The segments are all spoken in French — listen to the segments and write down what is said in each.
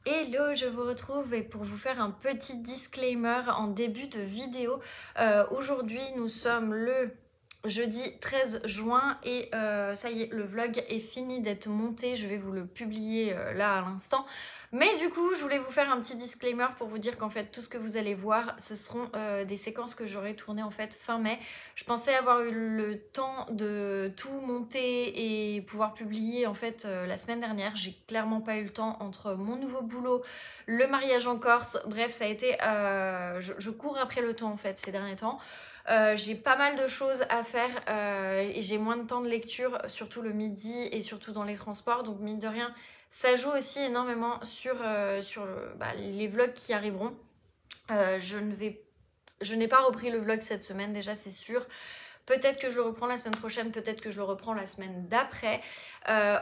Hello, je vous retrouve et pour vous faire un petit disclaimer en début de vidéo. Aujourd'hui, nous sommes le jeudi 13 juin et ça y est, le vlog est fini d'être monté. Je vais vous le publier là à l'instant. Mais du coup, je voulais vous faire un petit disclaimer pour vous dire qu'en fait, tout ce que vous allez voir, ce seront des séquences que j'aurai tournées en fait fin mai. Je pensais avoir eu le temps de tout monter et pouvoir publier en fait la semaine dernière. J'ai clairement pas eu le temps entre mon nouveau boulot, le mariage en Corse. Bref, ça a été... je cours après le temps en fait ces derniers temps. J'ai pas mal de choses à faire et j'ai moins de temps de lecture, surtout le midi et surtout dans les transports. Donc mine de rien, ça joue aussi énormément sur, les vlogs qui arriveront. Je n'ai pas repris le vlog cette semaine, déjà c'est sûr. Peut-être que je le reprends la semaine prochaine, peut-être que je le reprends la semaine d'après.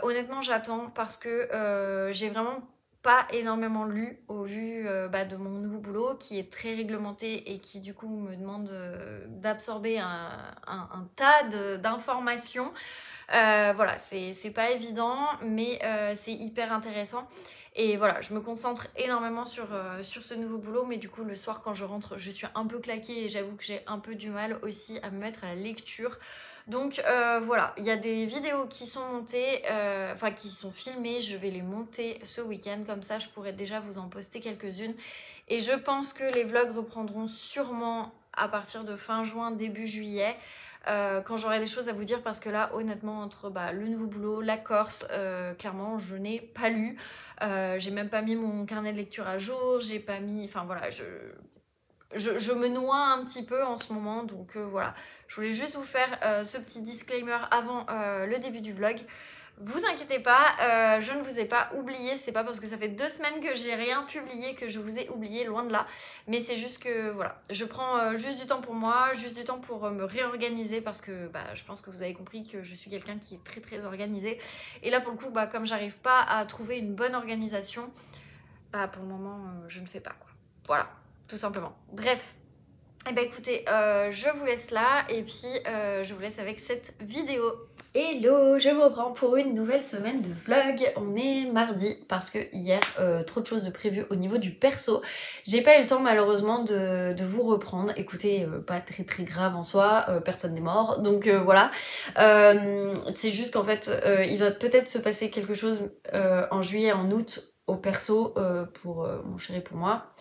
Honnêtement, j'attends parce que j'ai vraiment pas énormément lu au vu de mon nouveau boulot qui est très réglementé et qui du coup me demande d'absorber un tas d'informations. Voilà, c'est pas évident, mais c'est hyper intéressant. Et voilà, je me concentre énormément sur ce nouveau boulot, mais du coup, le soir, quand je rentre, je suis un peu claquée et j'avoue que j'ai un peu du mal aussi à me mettre à la lecture. Donc voilà, il y a des vidéos qui sont montées, enfin qui sont filmées, je vais les monter ce week-end, comme ça je pourrai déjà vous en poster quelques-unes. Et je pense que les vlogs reprendront sûrement à partir de fin juin, début juillet. Quand j'aurai des choses à vous dire, parce que là honnêtement entre le nouveau boulot, la Corse, clairement je n'ai pas lu, j'ai même pas mis mon carnet de lecture à jour, j'ai pas mis, enfin voilà, je me noie un petit peu en ce moment, donc voilà, je voulais juste vous faire ce petit disclaimer avant le début du vlog. Vous inquiétez pas, je ne vous ai pas oublié, c'est pas parce que ça fait 2 semaines que j'ai rien publié que je vous ai oublié, loin de là. Mais c'est juste que voilà, je prends juste du temps pour moi, juste du temps pour me réorganiser parce que je pense que vous avez compris que je suis quelqu'un qui est très très organisé. Et là pour le coup, comme j'arrive pas à trouver une bonne organisation, pour le moment je ne fais pas quoi. Voilà, tout simplement. Bref. Eh ben écoutez, je vous laisse là et puis je vous laisse avec cette vidéo. Hello, je vous reprends pour une nouvelle semaine de vlog. On est mardi parce que hier, trop de choses de prévues au niveau du perso. J'ai pas eu le temps malheureusement de vous reprendre. Écoutez, pas très très grave en soi, personne n'est mort, donc voilà. C'est juste qu'en fait, il va peut-être se passer quelque chose en juillet, en août au perso pour mon chéri et pour moi.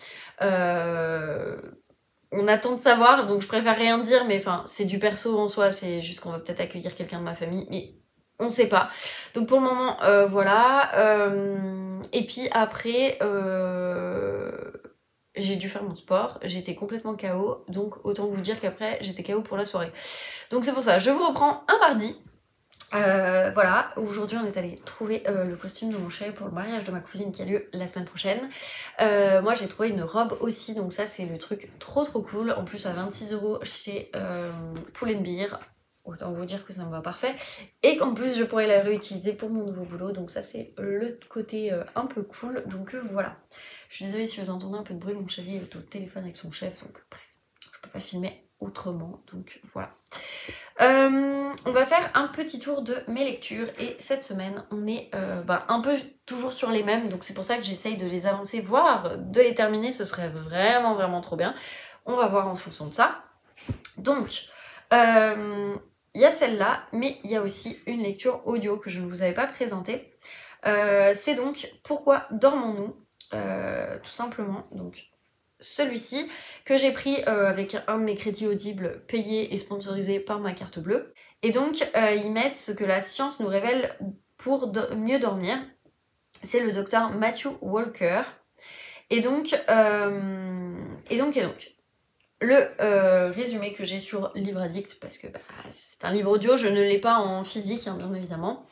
On attend de savoir, donc je préfère rien dire, mais enfin, c'est du perso en soi, c'est juste qu'on va peut-être accueillir quelqu'un de ma famille, mais on sait pas. Donc pour le moment, voilà. Et puis après, j'ai dû faire mon sport, j'étais complètement KO, donc autant vous dire qu'après, j'étais KO pour la soirée. Donc c'est pour ça, je vous reprends un mardi. Voilà, aujourd'hui on est allé trouver le costume de mon chéri pour le mariage de ma cousine qui a lieu la semaine prochaine. Moi j'ai trouvé une robe aussi, donc ça c'est le truc trop cool. En plus à 26 € chez Pull&Bear. Autant vous dire que ça me va parfait. Et qu'en plus je pourrais la réutiliser pour mon nouveau boulot, donc ça c'est le côté un peu cool. Donc voilà. Je suis désolée si vous entendez un peu de bruit, mon chéri est au téléphone avec son chef, donc bref, je peux pas filmer autrement, donc voilà. On va faire un petit tour de mes lectures et cette semaine on est un peu toujours sur les mêmes, donc c'est pour ça que j'essaye de les avancer, voire de les terminer, ce serait vraiment trop bien. On va voir en fonction de ça. Donc il y a celle-là, mais il y a aussi une lecture audio que je ne vous avais pas présentée. C'est donc Pourquoi dormons-nous, tout simplement. Donc celui-ci que j'ai pris avec un de mes crédits audibles payés et sponsorisé par ma carte bleue. Et donc ils mettent ce que la science nous révèle pour mieux dormir. C'est le docteur Matthew Walker. Et donc le résumé que j'ai sur Livre Addict, parce que c'est un livre audio, je ne l'ai pas en physique, bien évidemment.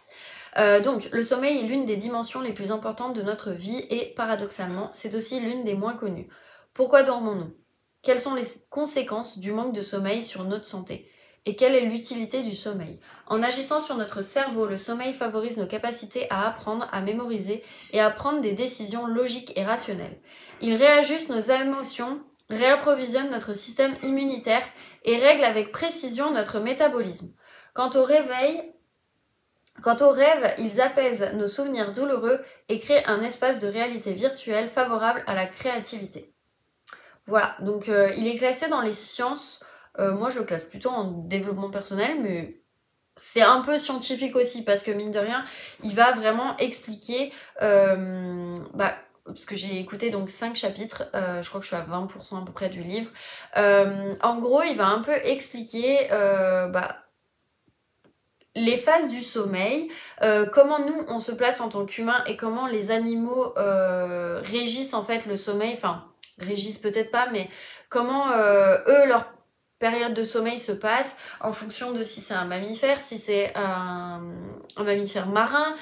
Donc, le sommeil est l'une des dimensions les plus importantes de notre vie et paradoxalement, c'est aussi l'une des moins connues. Pourquoi dormons-nous? Quelles sont les conséquences du manque de sommeil sur notre santé? Et quelle est l'utilité du sommeil? En agissant sur notre cerveau, le sommeil favorise nos capacités à apprendre, à mémoriser et à prendre des décisions logiques et rationnelles. Il réajuste nos émotions, réapprovisionne notre système immunitaire et règle avec précision notre métabolisme. Quant au réveil, Quant aux rêves, ils apaisent nos souvenirs douloureux et créent un espace de réalité virtuelle favorable à la créativité. Voilà, donc il est classé dans les sciences. Moi, je le classe plutôt en développement personnel, mais c'est un peu scientifique aussi, parce que mine de rien, il va vraiment expliquer... parce que j'ai écouté donc 5 chapitres, je crois que je suis à 20% à peu près du livre. En gros, il va un peu expliquer... les phases du sommeil, comment nous on se place en tant qu'humain et comment les animaux régissent en fait le sommeil, enfin régissent peut-être pas, mais comment eux leur période de sommeil se passe en fonction de si c'est un mammifère, si c'est un mammifère marin,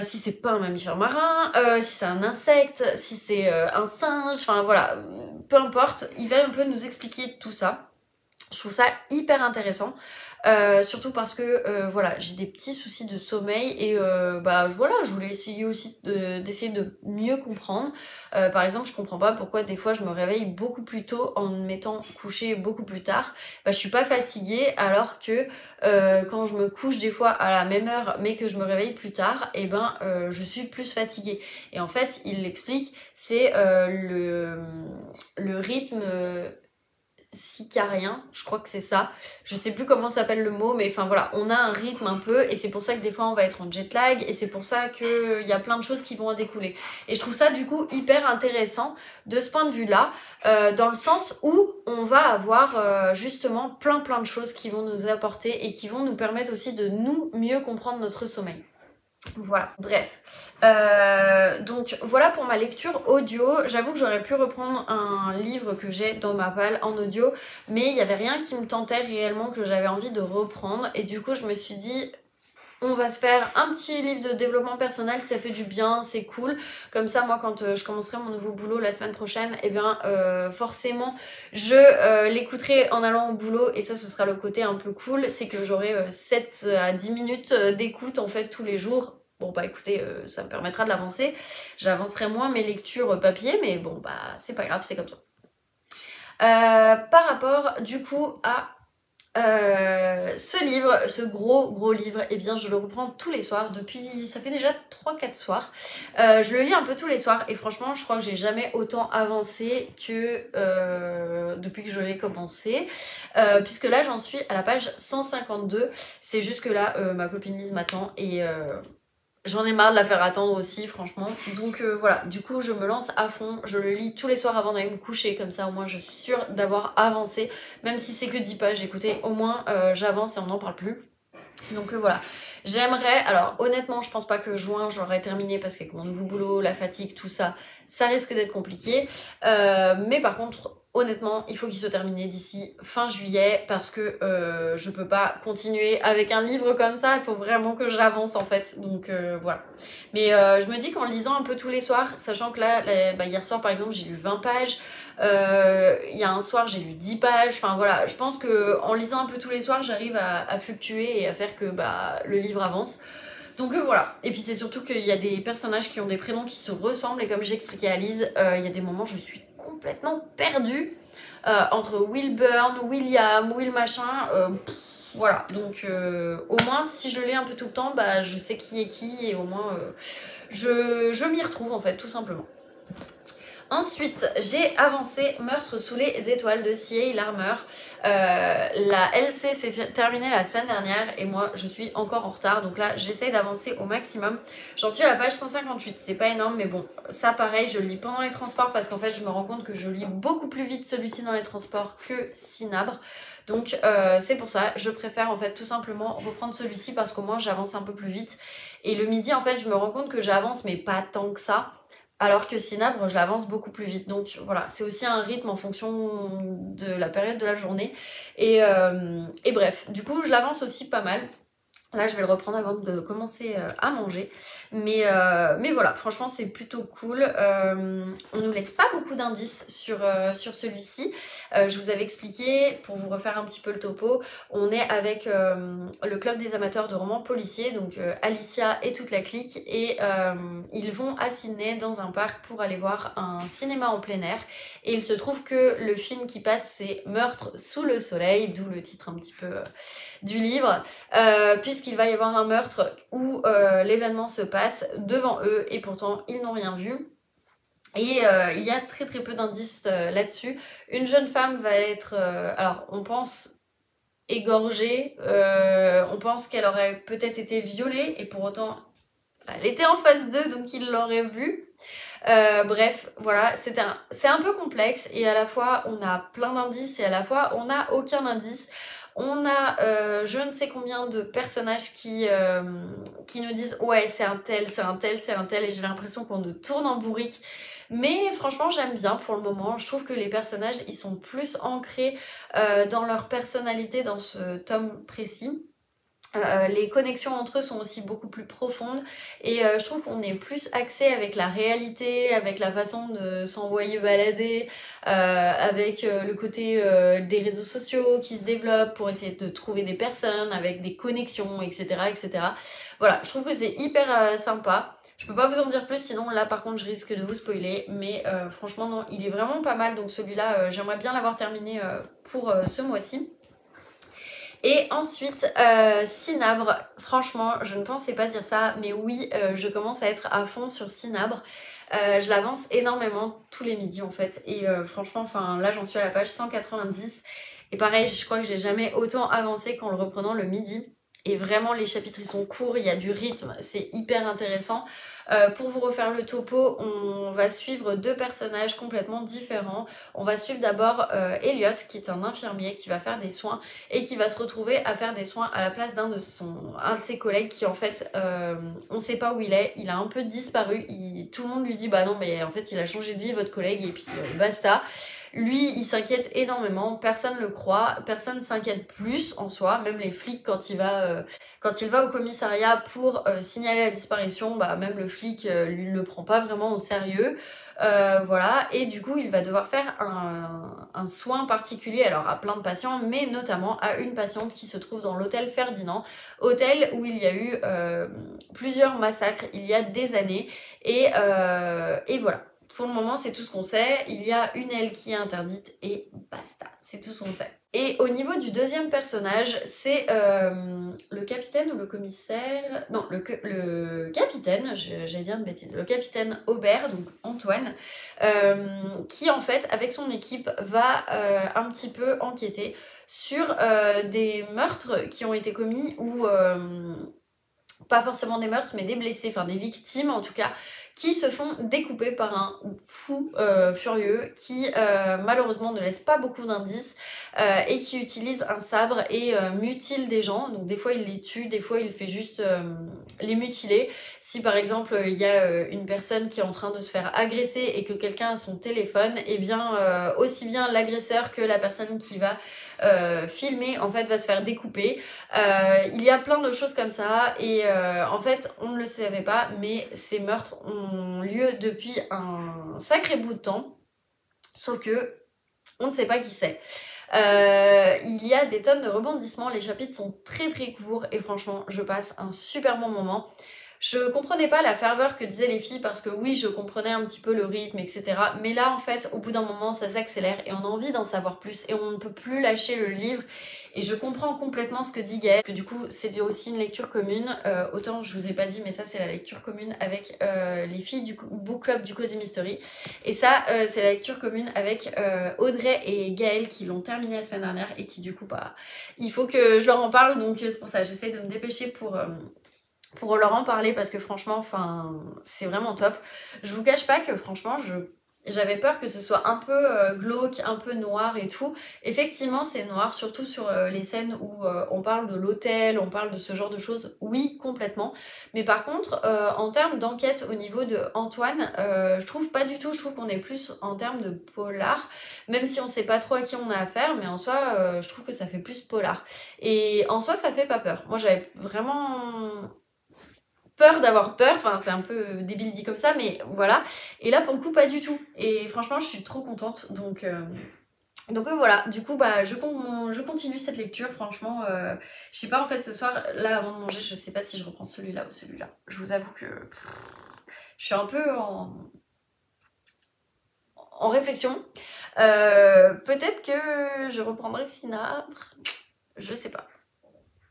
si c'est pas un mammifère marin, si c'est un insecte, si c'est un singe, enfin voilà, peu importe, il va un peu nous expliquer tout ça. Je trouve ça hyper intéressant, surtout parce que voilà, j'ai des petits soucis de sommeil et voilà, je voulais essayer aussi d'essayer de mieux comprendre. Par exemple, je comprends pas pourquoi des fois je me réveille beaucoup plus tôt en me mettant couchée beaucoup plus tard. Je suis pas fatiguée alors que quand je me couche des fois à la même heure mais que je me réveille plus tard, et je suis plus fatiguée. Et en fait, il l'explique, c'est le rythme circadien, je crois que c'est ça. Je sais plus comment s'appelle le mot, mais enfin voilà, on a un rythme un peu et c'est pour ça que des fois on va être en jet lag et c'est pour ça qu'il y a plein de choses qui vont en découler. Et je trouve ça du coup hyper intéressant de ce point de vue-là, dans le sens où on va avoir justement plein de choses qui vont nous apporter et qui vont nous permettre aussi de nous mieux comprendre notre sommeil. Voilà, bref. Donc voilà pour ma lecture audio. J'avoue que j'aurais pu reprendre un livre que j'ai dans ma palle en audio, mais il n'y avait rien qui me tentait réellement que j'avais envie de reprendre. Et du coup, je me suis dit, on va se faire un petit livre de développement personnel, ça fait du bien, c'est cool. Comme ça, moi, quand je commencerai mon nouveau boulot la semaine prochaine, forcément, je l'écouterai en allant au boulot. Et ça, ce sera le côté un peu cool, c'est que j'aurai 7 à 10 minutes d'écoute, en fait, tous les jours. Bon, écoutez, ça me permettra de l'avancer. J'avancerai moins mes lectures papier, mais bon, c'est pas grave, c'est comme ça. Par rapport, du coup, à ce livre, ce gros livre, je le reprends tous les soirs depuis, ça fait déjà 3-4 soirs. Je le lis un peu tous les soirs et franchement je crois que j'ai jamais autant avancé que depuis que je l'ai commencé, puisque là j'en suis à la page 152. C'est juste que là ma copine Lise m'attend et j'en ai marre de la faire attendre aussi, franchement. Donc voilà, du coup je me lance à fond, je le lis tous les soirs avant d'aller me coucher, comme ça au moins je suis sûre d'avoir avancé, même si c'est que 10 pages, écoutez, au moins j'avance et on n'en parle plus. Donc voilà, j'aimerais, alors honnêtement je pense pas que juin j'aurai terminé parce qu'avec mon nouveau boulot, la fatigue, tout ça, ça risque d'être compliqué. Mais par contre, honnêtement, il faut qu'il soit terminé d'ici fin juillet parce que je peux pas continuer avec un livre comme ça, il faut vraiment que j'avance en fait, donc voilà. Mais je me dis qu'en lisant un peu tous les soirs, sachant que là, hier soir par exemple j'ai lu 20 pages, il y a un soir j'ai lu 10 pages, enfin voilà, je pense qu'en lisant un peu tous les soirs j'arrive à fluctuer et à faire que le livre avance. Donc voilà, et puis c'est surtout qu'il y a des personnages qui ont des prénoms qui se ressemblent et comme j'ai expliqué à Lise, il y a des moments où je suis complètement perdue entre Will Burn, William, Will machin, voilà. Donc au moins si je le lis un peu tout le temps, je sais qui est qui et au moins je m'y retrouve en fait tout simplement. Ensuite, j'ai avancé Meurtre sous les étoiles de C.A. Larmer. La LC s'est terminée la semaine dernière et moi je suis encore en retard, donc là j'essaye d'avancer au maximum. J'en suis à la page 158, c'est pas énorme, mais bon, ça pareil, je le lis pendant les transports parce qu'en fait je me rends compte que je lis beaucoup plus vite celui-ci dans les transports que Cinabre. Donc c'est pour ça, je préfère en fait tout simplement reprendre celui-ci parce qu'au moins j'avance un peu plus vite. Et le midi en fait je me rends compte que j'avance mais pas tant que ça. Alors que Cinabre, je l'avance beaucoup plus vite. Donc voilà, c'est aussi un rythme en fonction de la période de la journée. Et bref, du coup, je l'avance aussi pas mal. Là, je vais le reprendre avant de commencer à manger. Mais voilà, franchement, c'est plutôt cool. On nous laisse pas beaucoup d'indices sur celui-ci. Je vous avais expliqué, pour vous refaire un petit peu le topo, on est avec le club des amateurs de romans policiers, donc Alicia et toute la clique. Et ils vont à Sydney dans un parc pour aller voir un cinéma en plein air. Et il se trouve que le film qui passe, c'est Meurtre sous le soleil, d'où le titre un petit peu du livre, puisqu'il va y avoir un meurtre où l'événement se passe devant eux et pourtant ils n'ont rien vu. Et il y a très très peu d'indices là-dessus. Une jeune femme va être, alors on pense égorgée, on pense qu'elle aurait peut-être été violée et pour autant elle était en phase 2 donc il l'aurait vue. Bref, voilà, c'est un peu complexe et à la fois on a plein d'indices et à la fois on n'a aucun indice. On a je ne sais combien de personnages qui nous disent ouais c'est un tel, c'est un tel, c'est un tel et j'ai l'impression qu'on nous tourne en bourrique. Mais franchement j'aime bien pour le moment, je trouve que les personnages ils sont plus ancrés dans leur personnalité dans ce tome précis. Les connexions entre eux sont aussi beaucoup plus profondes et je trouve qu'on est plus axé avec la réalité, avec la façon de s'envoyer balader, avec le côté des réseaux sociaux qui se développent pour essayer de trouver des personnes avec des connexions, etc. etc. Voilà, je trouve que c'est hyper sympa. Je peux pas vous en dire plus, sinon là par contre je risque de vous spoiler, mais franchement non, il est vraiment pas mal, donc celui-là j'aimerais bien l'avoir terminé pour ce mois-ci. Et ensuite, Cinabre, franchement, je ne pensais pas dire ça, mais oui, je commence à être à fond sur Cinabre. Je l'avance énormément tous les midis en fait, et franchement, enfin là j'en suis à la page 190, et pareil, je crois que j'ai jamais autant avancé qu'en le reprenant le midi. Et vraiment, les chapitres ils sont courts, il y a du rythme, c'est hyper intéressant. Pour vous refaire le topo, on va suivre deux personnages complètement différents. On va suivre d'abord Elliot, qui est un infirmier qui va faire des soins et qui va se retrouver à faire des soins à la place d'un de ses collègues qui en fait, on sait pas où il est, il a un peu disparu. Tout le monde lui dit bah non mais en fait il a changé de vie votre collègue et puis basta. Lui, il s'inquiète énormément, personne ne le croit, personne ne s'inquiète plus en soi, même les flics quand il va au commissariat pour signaler la disparition, bah même le flic lui le prend pas vraiment au sérieux. Voilà, et du coup il va devoir faire un soin particulier alors à plein de patients, mais notamment à une patiente qui se trouve dans l'hôtel Ferdinand, hôtel où il y a eu plusieurs massacres il y a des années, et voilà. Pour le moment, c'est tout ce qu'on sait. Il y a une aile qui est interdite et basta. C'est tout ce qu'on sait. Et au niveau du deuxième personnage, c'est le capitaine ou le commissaire... Non, le capitaine, j'allais dire une bêtise. Le capitaine Aubert, donc Antoine, qui en fait, avec son équipe, va un petit peu enquêter sur des meurtres qui ont été commis ou... pas forcément des meurtres, mais des blessés, enfin des victimes en tout cas, qui se font découper par un fou furieux qui malheureusement ne laisse pas beaucoup d'indices et qui utilise un sabre et mutile des gens. Donc des fois il les tue, des fois il fait juste les mutiler. Si par exemple il y a une personne qui est en train de se faire agresser et que quelqu'un a son téléphone, et bien aussi bien l'agresseur que la personne qui va filmer en fait va se faire découper. Il y a plein de choses comme ça et en fait on ne le savait pas, mais ces meurtres ont lieu depuis un sacré bout de temps, sauf que on ne sait pas qui c'est. Il y a des tonnes de rebondissements, les chapitres sont très très courts et franchement je passe un super bon moment. Je comprenais pas la ferveur que disaient les filles parce que oui, je comprenais un petit peu le rythme, etc. Mais là, en fait, au bout d'un moment, ça s'accélère et on a envie d'en savoir plus et on ne peut plus lâcher le livre. Et je comprends complètement ce que dit Gaëlle, parce que du coup, c'est aussi une lecture commune. Autant, je vous ai pas dit, mais ça, c'est la lecture commune avec les filles du book club du Cozy Mystery. Et ça, c'est la lecture commune avec Audrey et Gaëlle qui l'ont terminé la semaine dernière et qui, du coup, bah, il faut que je leur en parle. Donc, c'est pour ça, j'essaie de me dépêcher pour leur en parler parce que franchement, enfin, c'est vraiment top. Je vous cache pas que franchement, j'avais peur que ce soit un peu glauque, un peu noir et tout. Effectivement, c'est noir, surtout sur les scènes où on parle de l'hôtel, on parle de ce genre de choses. Oui, complètement. Mais par contre, en termes d'enquête au niveau de Antoine, je trouve pas du tout. Je trouve qu'on est plus en termes de polar, même si on sait pas trop à qui on a affaire. Mais en soi, je trouve que ça fait plus polar. Et en soi, ça fait pas peur. Moi, j'avais vraiment peur d'avoir peur, enfin c'est un peu débile dit comme ça, mais voilà. Et là pour le coup pas du tout. Et franchement je suis trop contente. Donc voilà, du coup bah je continue cette lecture, franchement. Je sais pas en fait ce soir, là avant de manger, je sais pas si je reprends celui-là ou celui-là. Je vous avoue que je suis un peu en réflexion. Peut-être que je reprendrai Cinabre, je sais pas.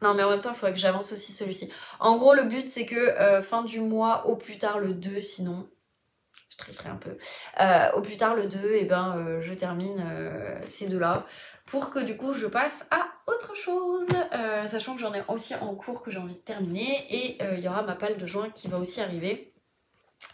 Non mais en même temps il faudrait que j'avance aussi celui-ci. En gros le but c'est que fin du mois au plus tard le 2, sinon je tricherai un peu, au plus tard le 2 et ben je termine ces deux-là pour que du coup je passe à autre chose, sachant que j'en ai aussi en cours que j'ai envie de terminer et il y aura ma palle de juin qui va aussi arriver.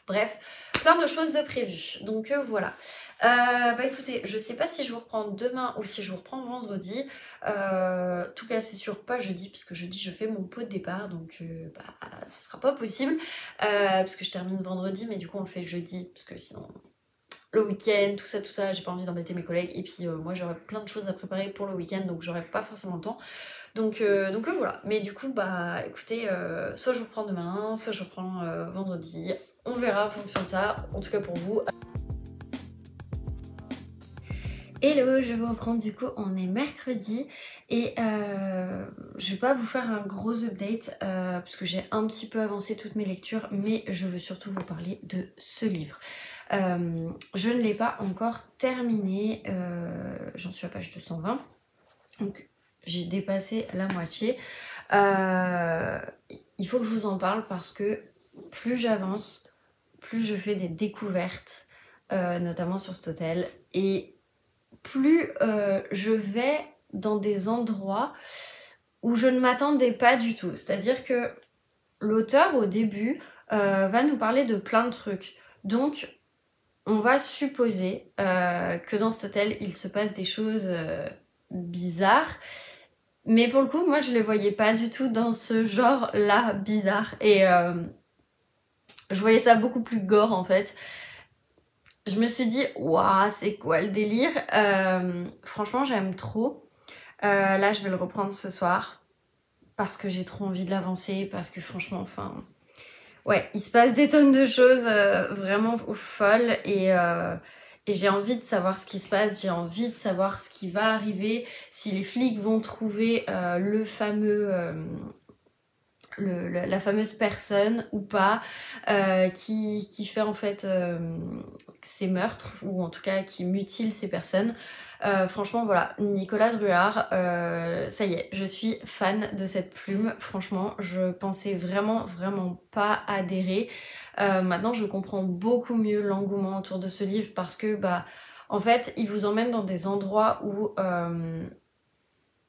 Bref, plein de choses de prévues. Donc voilà. Bah écoutez, je sais pas si je vous reprends demain ou si je vous reprends vendredi. En tout cas, c'est sûr pas jeudi, parce que jeudi je fais mon pot de départ, donc bah ce sera pas possible. Parce que je termine vendredi, mais du coup on le fait jeudi, parce que sinon le week-end, tout ça, j'ai pas envie d'embêter mes collègues. Et puis moi j'aurai plein de choses à préparer pour le week-end, donc j'aurai pas forcément le temps. Donc voilà. Mais du coup, bah écoutez, soit je vous reprends demain, soit je vous reprends vendredi. On verra en fonction de ça, en tout cas pour vous. Hello, je vous reprends, du coup on est mercredi et je vais pas vous faire un gros update parce que j'ai un petit peu avancé toutes mes lectures, mais je veux surtout vous parler de ce livre. Je ne l'ai pas encore terminé, j'en suis à page 220, donc j'ai dépassé la moitié. Il faut que je vous en parle parce que plus j'avance, plus je fais des découvertes, notamment sur cet hôtel, et plus je vais dans des endroits où je ne m'attendais pas du tout. C'est-à-dire que l'auteur au début va nous parler de plein de trucs. Donc on va supposer que dans cet hôtel il se passe des choses bizarres. Mais pour le coup, moi je les voyais pas du tout dans ce genre-là bizarre. Et je voyais ça beaucoup plus gore en fait. Je me suis dit, waouh, c'est quoi le délire? Franchement, j'aime trop. Là, je vais le reprendre ce soir parce que j'ai trop envie de l'avancer. Parce que franchement, enfin, ouais, il se passe des tonnes de choses vraiment folles. Et j'ai envie de savoir ce qui se passe. J'ai envie de savoir ce qui va arriver. Si les flics vont trouver le fameux. La fameuse personne ou pas qui fait en fait ces meurtres, ou en tout cas qui mutile ces personnes. Franchement voilà, Nicolas Druard, ça y est, je suis fan de cette plume. Franchement, je pensais vraiment pas adhérer. Maintenant je comprends beaucoup mieux l'engouement autour de ce livre, parce que bah en fait il vous emmène dans des endroits où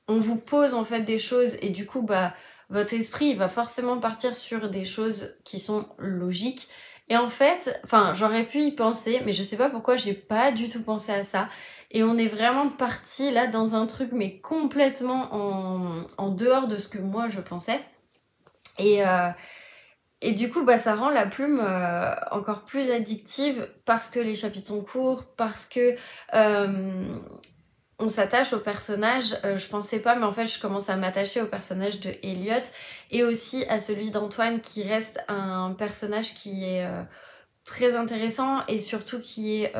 on vous pose en fait des choses, et du coup bah votre esprit va forcément partir sur des choses qui sont logiques. Et en fait, enfin j'aurais pu y penser, mais je sais pas pourquoi j'ai pas du tout pensé à ça. Et on est vraiment parti là dans un truc mais complètement en dehors de ce que moi je pensais. Et du coup bah ça rend la plume encore plus addictive, parce que les chapitres sont courts, parce que on s'attache au personnage. Je pensais pas, mais en fait je commence à m'attacher au personnage de Elliot, et aussi à celui d'Antoine, qui reste un personnage qui est très intéressant, et surtout qui est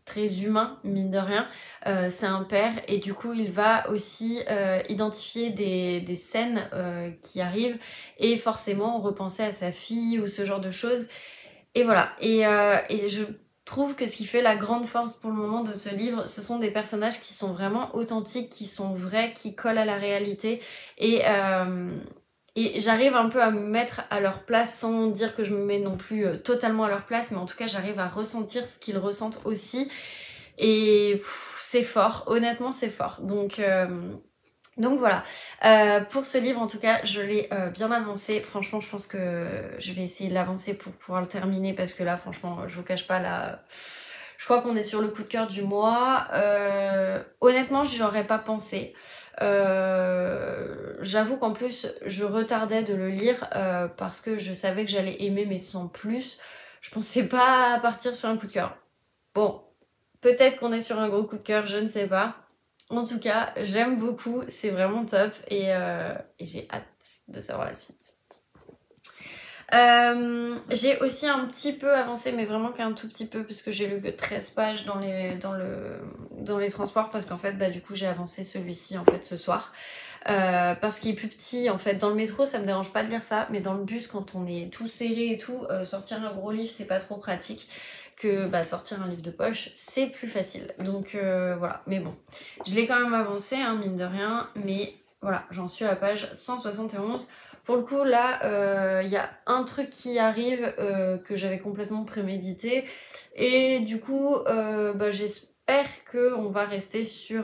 très humain, mine de rien. C'est un père, et du coup il va aussi identifier des scènes qui arrivent, et forcément repenser à sa fille ou ce genre de choses. Et voilà, et je trouve que ce qui fait la grande force pour le moment de ce livre, ce sont des personnages qui sont vraiment authentiques, qui sont vrais, qui collent à la réalité. Et j'arrive un peu à me mettre à leur place, sans dire que je me mets non plus totalement à leur place, mais en tout cas j'arrive à ressentir ce qu'ils ressentent aussi. Et c'est fort, honnêtement c'est fort. Donc voilà, pour ce livre en tout cas je l'ai bien avancé. Franchement je pense que je vais essayer de l'avancer pour pouvoir le terminer, parce que là franchement je vous cache pas, là je crois qu'on est sur le coup de cœur du mois. Honnêtement j'y aurais pas pensé. J'avoue qu'en plus je retardais de le lire parce que je savais que j'allais aimer, mais sans plus. Je pensais pas partir sur un coup de cœur. Bon, peut-être qu'on est sur un gros coup de cœur, je ne sais pas. En tout cas, j'aime beaucoup, c'est vraiment top, et j'ai hâte de savoir la suite. J'ai aussi un petit peu avancé, mais vraiment qu'un tout petit peu, puisque j'ai lu que 13 pages dans les transports, parce qu'en fait, bah, du coup, j'ai avancé celui-ci en fait ce soir. Parce qu'il est plus petit en fait. Dans le métro ça me dérange pas de lire ça, mais dans le bus quand on est tout serré et tout, sortir un gros livre c'est pas trop pratique. Que bah, sortir un livre de poche c'est plus facile. Donc voilà, mais bon, je l'ai quand même avancé hein, mine de rien, mais Voilà, j'en suis à la page 171. Pour le coup, là, il y a un truc qui arrive que j'avais complètement prémédité. Et du coup, bah, j'espère qu'on va rester sur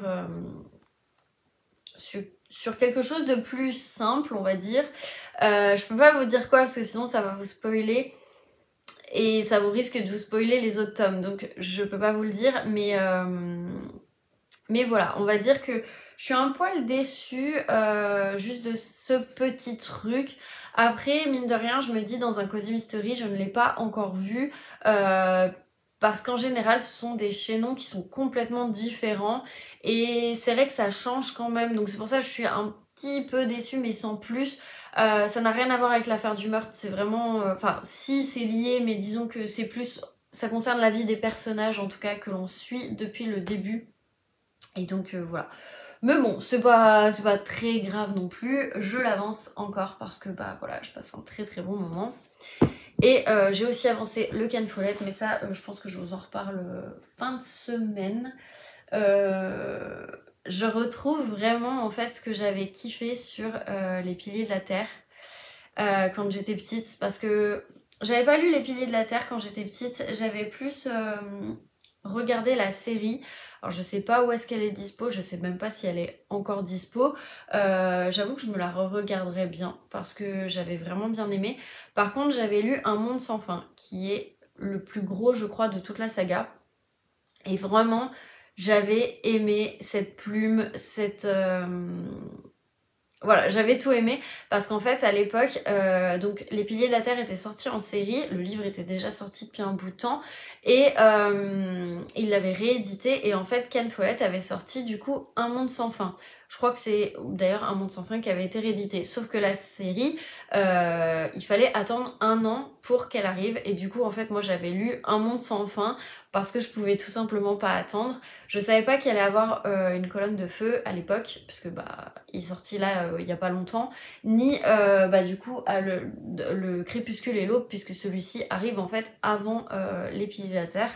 quelque chose de plus simple, on va dire. Je peux pas vous dire quoi parce que sinon ça va vous spoiler. Et ça vous risque de vous spoiler les autres tomes. Donc je peux pas vous le dire. Mais voilà, on va dire que je suis un poil déçue juste de ce petit truc. Après, mine de rien, je me dis dans un Cozy Mystery, je ne l'ai pas encore vu. Parce qu'en général, ce sont des chaînons qui sont complètement différents. Et c'est vrai que ça change quand même. Donc c'est pour ça que je suis un petit peu déçue, mais sans plus. Ça n'a rien à voir avec l'affaire du meurtre. C'est vraiment... Enfin, si c'est lié, mais disons que c'est plus... Ça concerne la vie des personnages, en tout cas, que l'on suit depuis le début. Et donc voilà. Mais bon, c'est pas très grave non plus. Je l'avance encore parce que bah voilà, je passe un très très bon moment. Et j'ai aussi avancé le Ken Follett, mais ça, je pense que je vous en reparle fin de semaine. Je retrouve vraiment en fait ce que j'avais kiffé sur les piliers de la Terre quand j'étais petite, parce que j'avais pas lu les piliers de la Terre quand j'étais petite, j'avais plus regardé la série. Alors je sais pas où est-ce qu'elle est dispo, je sais même pas si elle est encore dispo. J'avoue que je me la re-regarderais bien parce que j'avais vraiment bien aimé. Par contre j'avais lu Un Monde Sans Fin qui est le plus gros je crois de toute la saga. Et vraiment j'avais aimé cette plume, voilà, j'avais tout aimé parce qu'en fait à l'époque, donc Les Piliers de la Terre étaient sortis en série, le livre était déjà sorti depuis un bout de temps et il l'avait réédité et en fait Ken Follett avait sorti du coup Un Monde Sans Fin. Je crois que c'est d'ailleurs Un Monde Sans Fin qui avait été réédité, sauf que la série, il fallait attendre 1 an pour qu'elle arrive et du coup en fait moi j'avais lu Un Monde Sans Fin parce que je pouvais tout simplement pas attendre. Je savais pas qu'il allait avoir une colonne de feu à l'époque, puisque bah il est sorti là il y a pas longtemps, ni bah du coup le crépuscule et l'aube, puisque celui-ci arrive en fait avant les piliers de la Terre.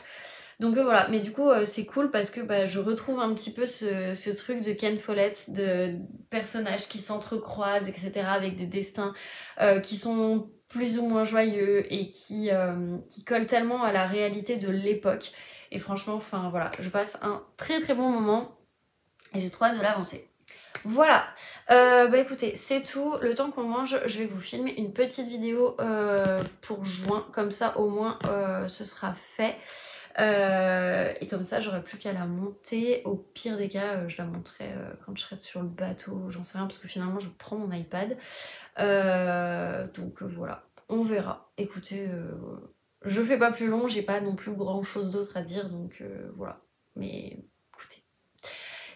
Donc voilà, mais du coup c'est cool parce que bah, je retrouve un petit peu ce truc de Ken Follett, de personnages qui s'entrecroisent, etc., avec des destins qui sont plus ou moins joyeux et qui collent tellement à la réalité de l'époque. Et franchement, enfin voilà, je passe un très très bon moment et j'ai trop hâte de l'avancer. Voilà, bah écoutez, c'est tout. Le temps qu'on mange, je vais vous filmer une petite vidéo pour juin, comme ça au moins ce sera fait. Et comme ça, j'aurai plus qu'à la monter. Au pire des cas, je la monterai quand je serai sur le bateau, j'en sais rien, parce que finalement, je prends mon iPad. Donc voilà, on verra. Écoutez, je fais pas plus long, j'ai pas non plus grand chose d'autre à dire, donc voilà. Mais écoutez,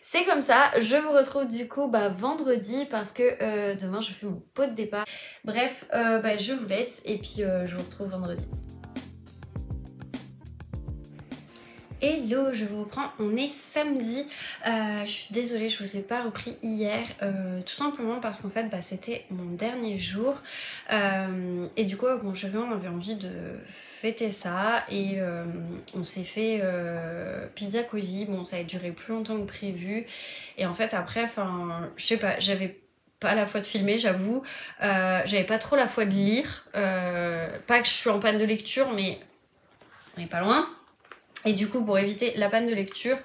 c'est comme ça. Je vous retrouve du coup bah, vendredi parce que demain je fais mon pot de départ. Bref, bah, je vous laisse et puis je vous retrouve vendredi. Hello, je vous reprends, on est samedi. Je suis désolée, je vous ai pas repris hier, tout simplement parce qu'en fait bah, c'était mon dernier jour et du coup avec mon chéri on avait envie de fêter ça et on s'est fait pizza cosy. Bon, ça a duré plus longtemps que prévu et en fait après, enfin je sais pas, j'avais pas la foi de filmer, j'avoue, j'avais pas trop la foi de lire, pas que je suis en panne de lecture, mais on est pas loin. Et du coup, pour éviter la panne de lecture,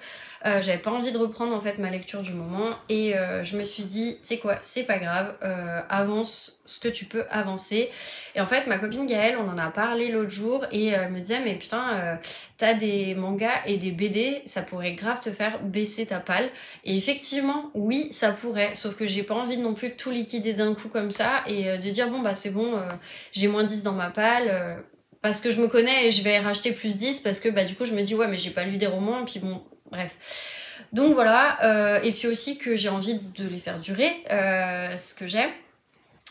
j'avais pas envie de reprendre en fait ma lecture du moment. Et je me suis dit, tu sais quoi, c'est pas grave, avance ce que tu peux avancer. Et en fait, ma copine Gaëlle, on en a parlé l'autre jour et elle me disait, mais putain, t'as des mangas et des BD, ça pourrait grave te faire baisser ta palle. Et effectivement, oui, ça pourrait, sauf que j'ai pas envie non plus de tout liquider d'un coup comme ça et de dire, bon bah c'est bon, j'ai moins 10 dans ma palle. Parce que je me connais et je vais racheter plus 10 parce que bah du coup je me dis ouais mais j'ai pas lu des romans et puis bon bref. Donc voilà, et puis aussi que j'ai envie de les faire durer, ce que j'aime.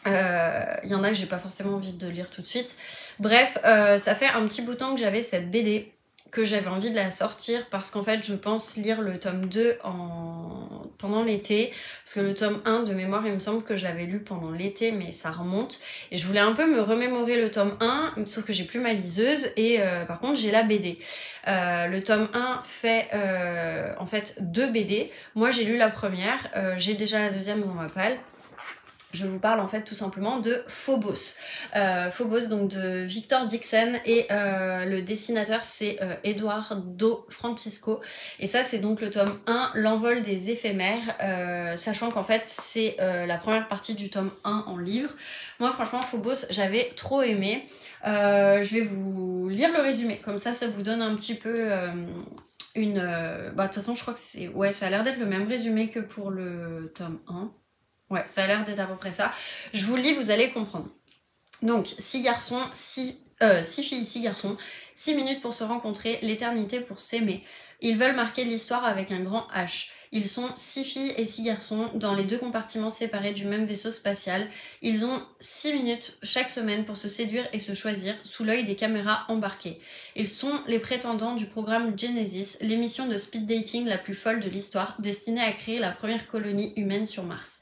Il y en a que j'ai pas forcément envie de lire tout de suite. Bref, ça fait un petit bout de temps que j'avais cette BD, que j'avais envie de la sortir parce qu'en fait je pense lire le tome 2 en pendant l'été, parce que le tome 1 de mémoire il me semble que je l'avais lu pendant l'été, mais ça remonte, et je voulais un peu me remémorer le tome 1, sauf que j'ai plus ma liseuse, et par contre j'ai la BD. Le tome 1 fait en fait 2 BD, moi j'ai lu la première, j'ai déjà la deuxième dans ma palle. Je vous parle en fait tout simplement de Phobos. Phobos donc de Victor Dixon et le dessinateur c'est Eduardo Francisco. Et ça c'est donc le tome 1, l'envol des éphémères, sachant qu'en fait c'est la première partie du tome 1 en livre. Moi franchement Phobos j'avais trop aimé. Je vais vous lire le résumé, comme ça vous donne un petit peu... de toute façon je crois que c'est... Ouais, ça a l'air d'être le même résumé que pour le tome 1. Ouais, ça a l'air d'être à peu près ça. Je vous le lis, vous allez comprendre. Donc, 6 garçons, 6 filles, 6 garçons, 6 minutes pour se rencontrer, l'éternité pour s'aimer. Ils veulent marquer l'histoire avec un grand H. Ils sont 6 filles et 6 garçons dans les 2 compartiments séparés du même vaisseau spatial. Ils ont 6 minutes chaque semaine pour se séduire et se choisir sous l'œil des caméras embarquées. Ils sont les prétendants du programme Genesis, l'émission de speed dating la plus folle de l'histoire, destinée à créer la première colonie humaine sur Mars.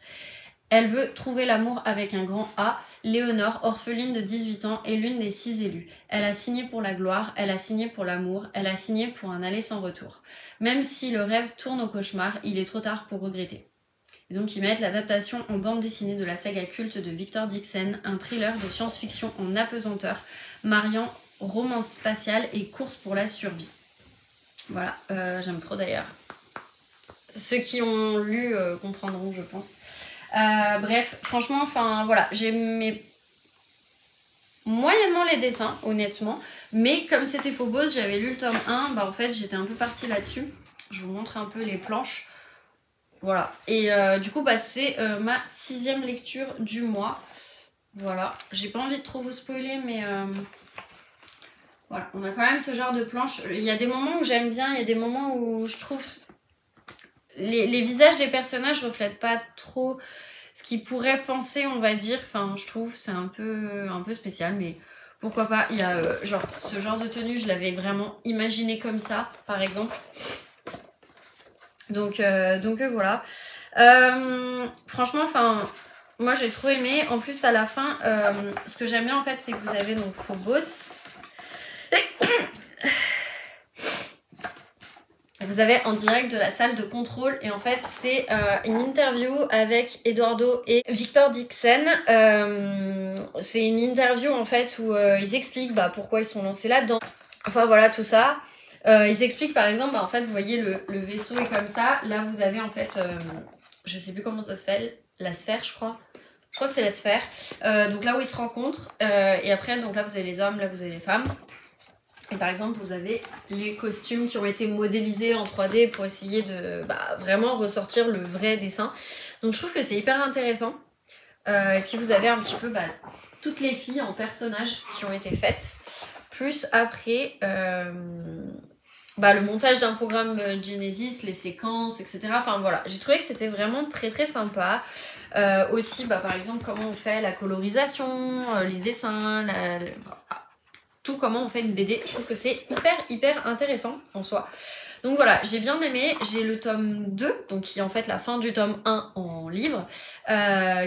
Elle veut trouver l'amour avec un grand A. Léonore, orpheline de 18 ans, est l'une des 6 élues. Elle a signé pour la gloire, elle a signé pour l'amour, elle a signé pour un aller sans retour. Même si le rêve tourne au cauchemar, il est trop tard pour regretter. Et donc ils mettent l'adaptation en bande dessinée de la saga culte de Victor Dixon, un thriller de science-fiction en apesanteur, mariant romance spatiale et course pour la survie. Voilà, j'aime trop d'ailleurs. Ceux qui ont lu comprendront, je pense. Bref, franchement, enfin voilà, j'aimais moyennement les dessins, honnêtement, mais comme c'était Phobos, j'avais lu le tome 1, bah en fait j'étais un peu partie là-dessus. Je vous montre un peu les planches. Voilà, et du coup bah c'est ma 6e lecture du mois. Voilà, j'ai pas envie de trop vous spoiler, mais voilà, on a quand même ce genre de planches. Il y a des moments où j'aime bien, il y a des moments où je trouve les visages des personnages reflètent pas trop ce qu'ils pourraient penser, on va dire. Enfin, je trouve c'est un peu spécial, mais pourquoi pas. Il y a genre ce genre de tenue, je l'avais vraiment imaginé comme ça, par exemple. Donc voilà. Franchement, enfin, moi j'ai trop aimé. En plus, à la fin, ce que j'aime bien en fait, c'est que vous avez donc Phobos. Vous avez en direct de la salle de contrôle et en fait c'est une interview avec Eduardo et Victor Dixon. C'est une interview en fait où ils expliquent pourquoi ils sont lancés là-dedans. Enfin voilà tout ça. Ils expliquent par exemple, en fait vous voyez le vaisseau est comme ça. Là vous avez en fait, je sais plus comment ça se fait, la sphère je crois. Je crois que c'est la sphère. Donc là où ils se rencontrent et après donc là vous avez les hommes, là vous avez les femmes. Et par exemple, vous avez les costumes qui ont été modélisés en 3D pour essayer de vraiment ressortir le vrai dessin. Donc je trouve que c'est hyper intéressant. Et puis vous avez un petit peu toutes les filles en personnages qui ont été faites. Plus après le montage d'un programme Genesis, les séquences, etc. Enfin voilà, j'ai trouvé que c'était vraiment très très sympa. Aussi, par exemple, comment on fait la colorisation, les dessins, tout comment on fait une BD. Je trouve que c'est hyper intéressant en soi. Donc voilà, j'ai bien aimé. J'ai le tome 2, donc qui est en fait la fin du tome 1 en livre,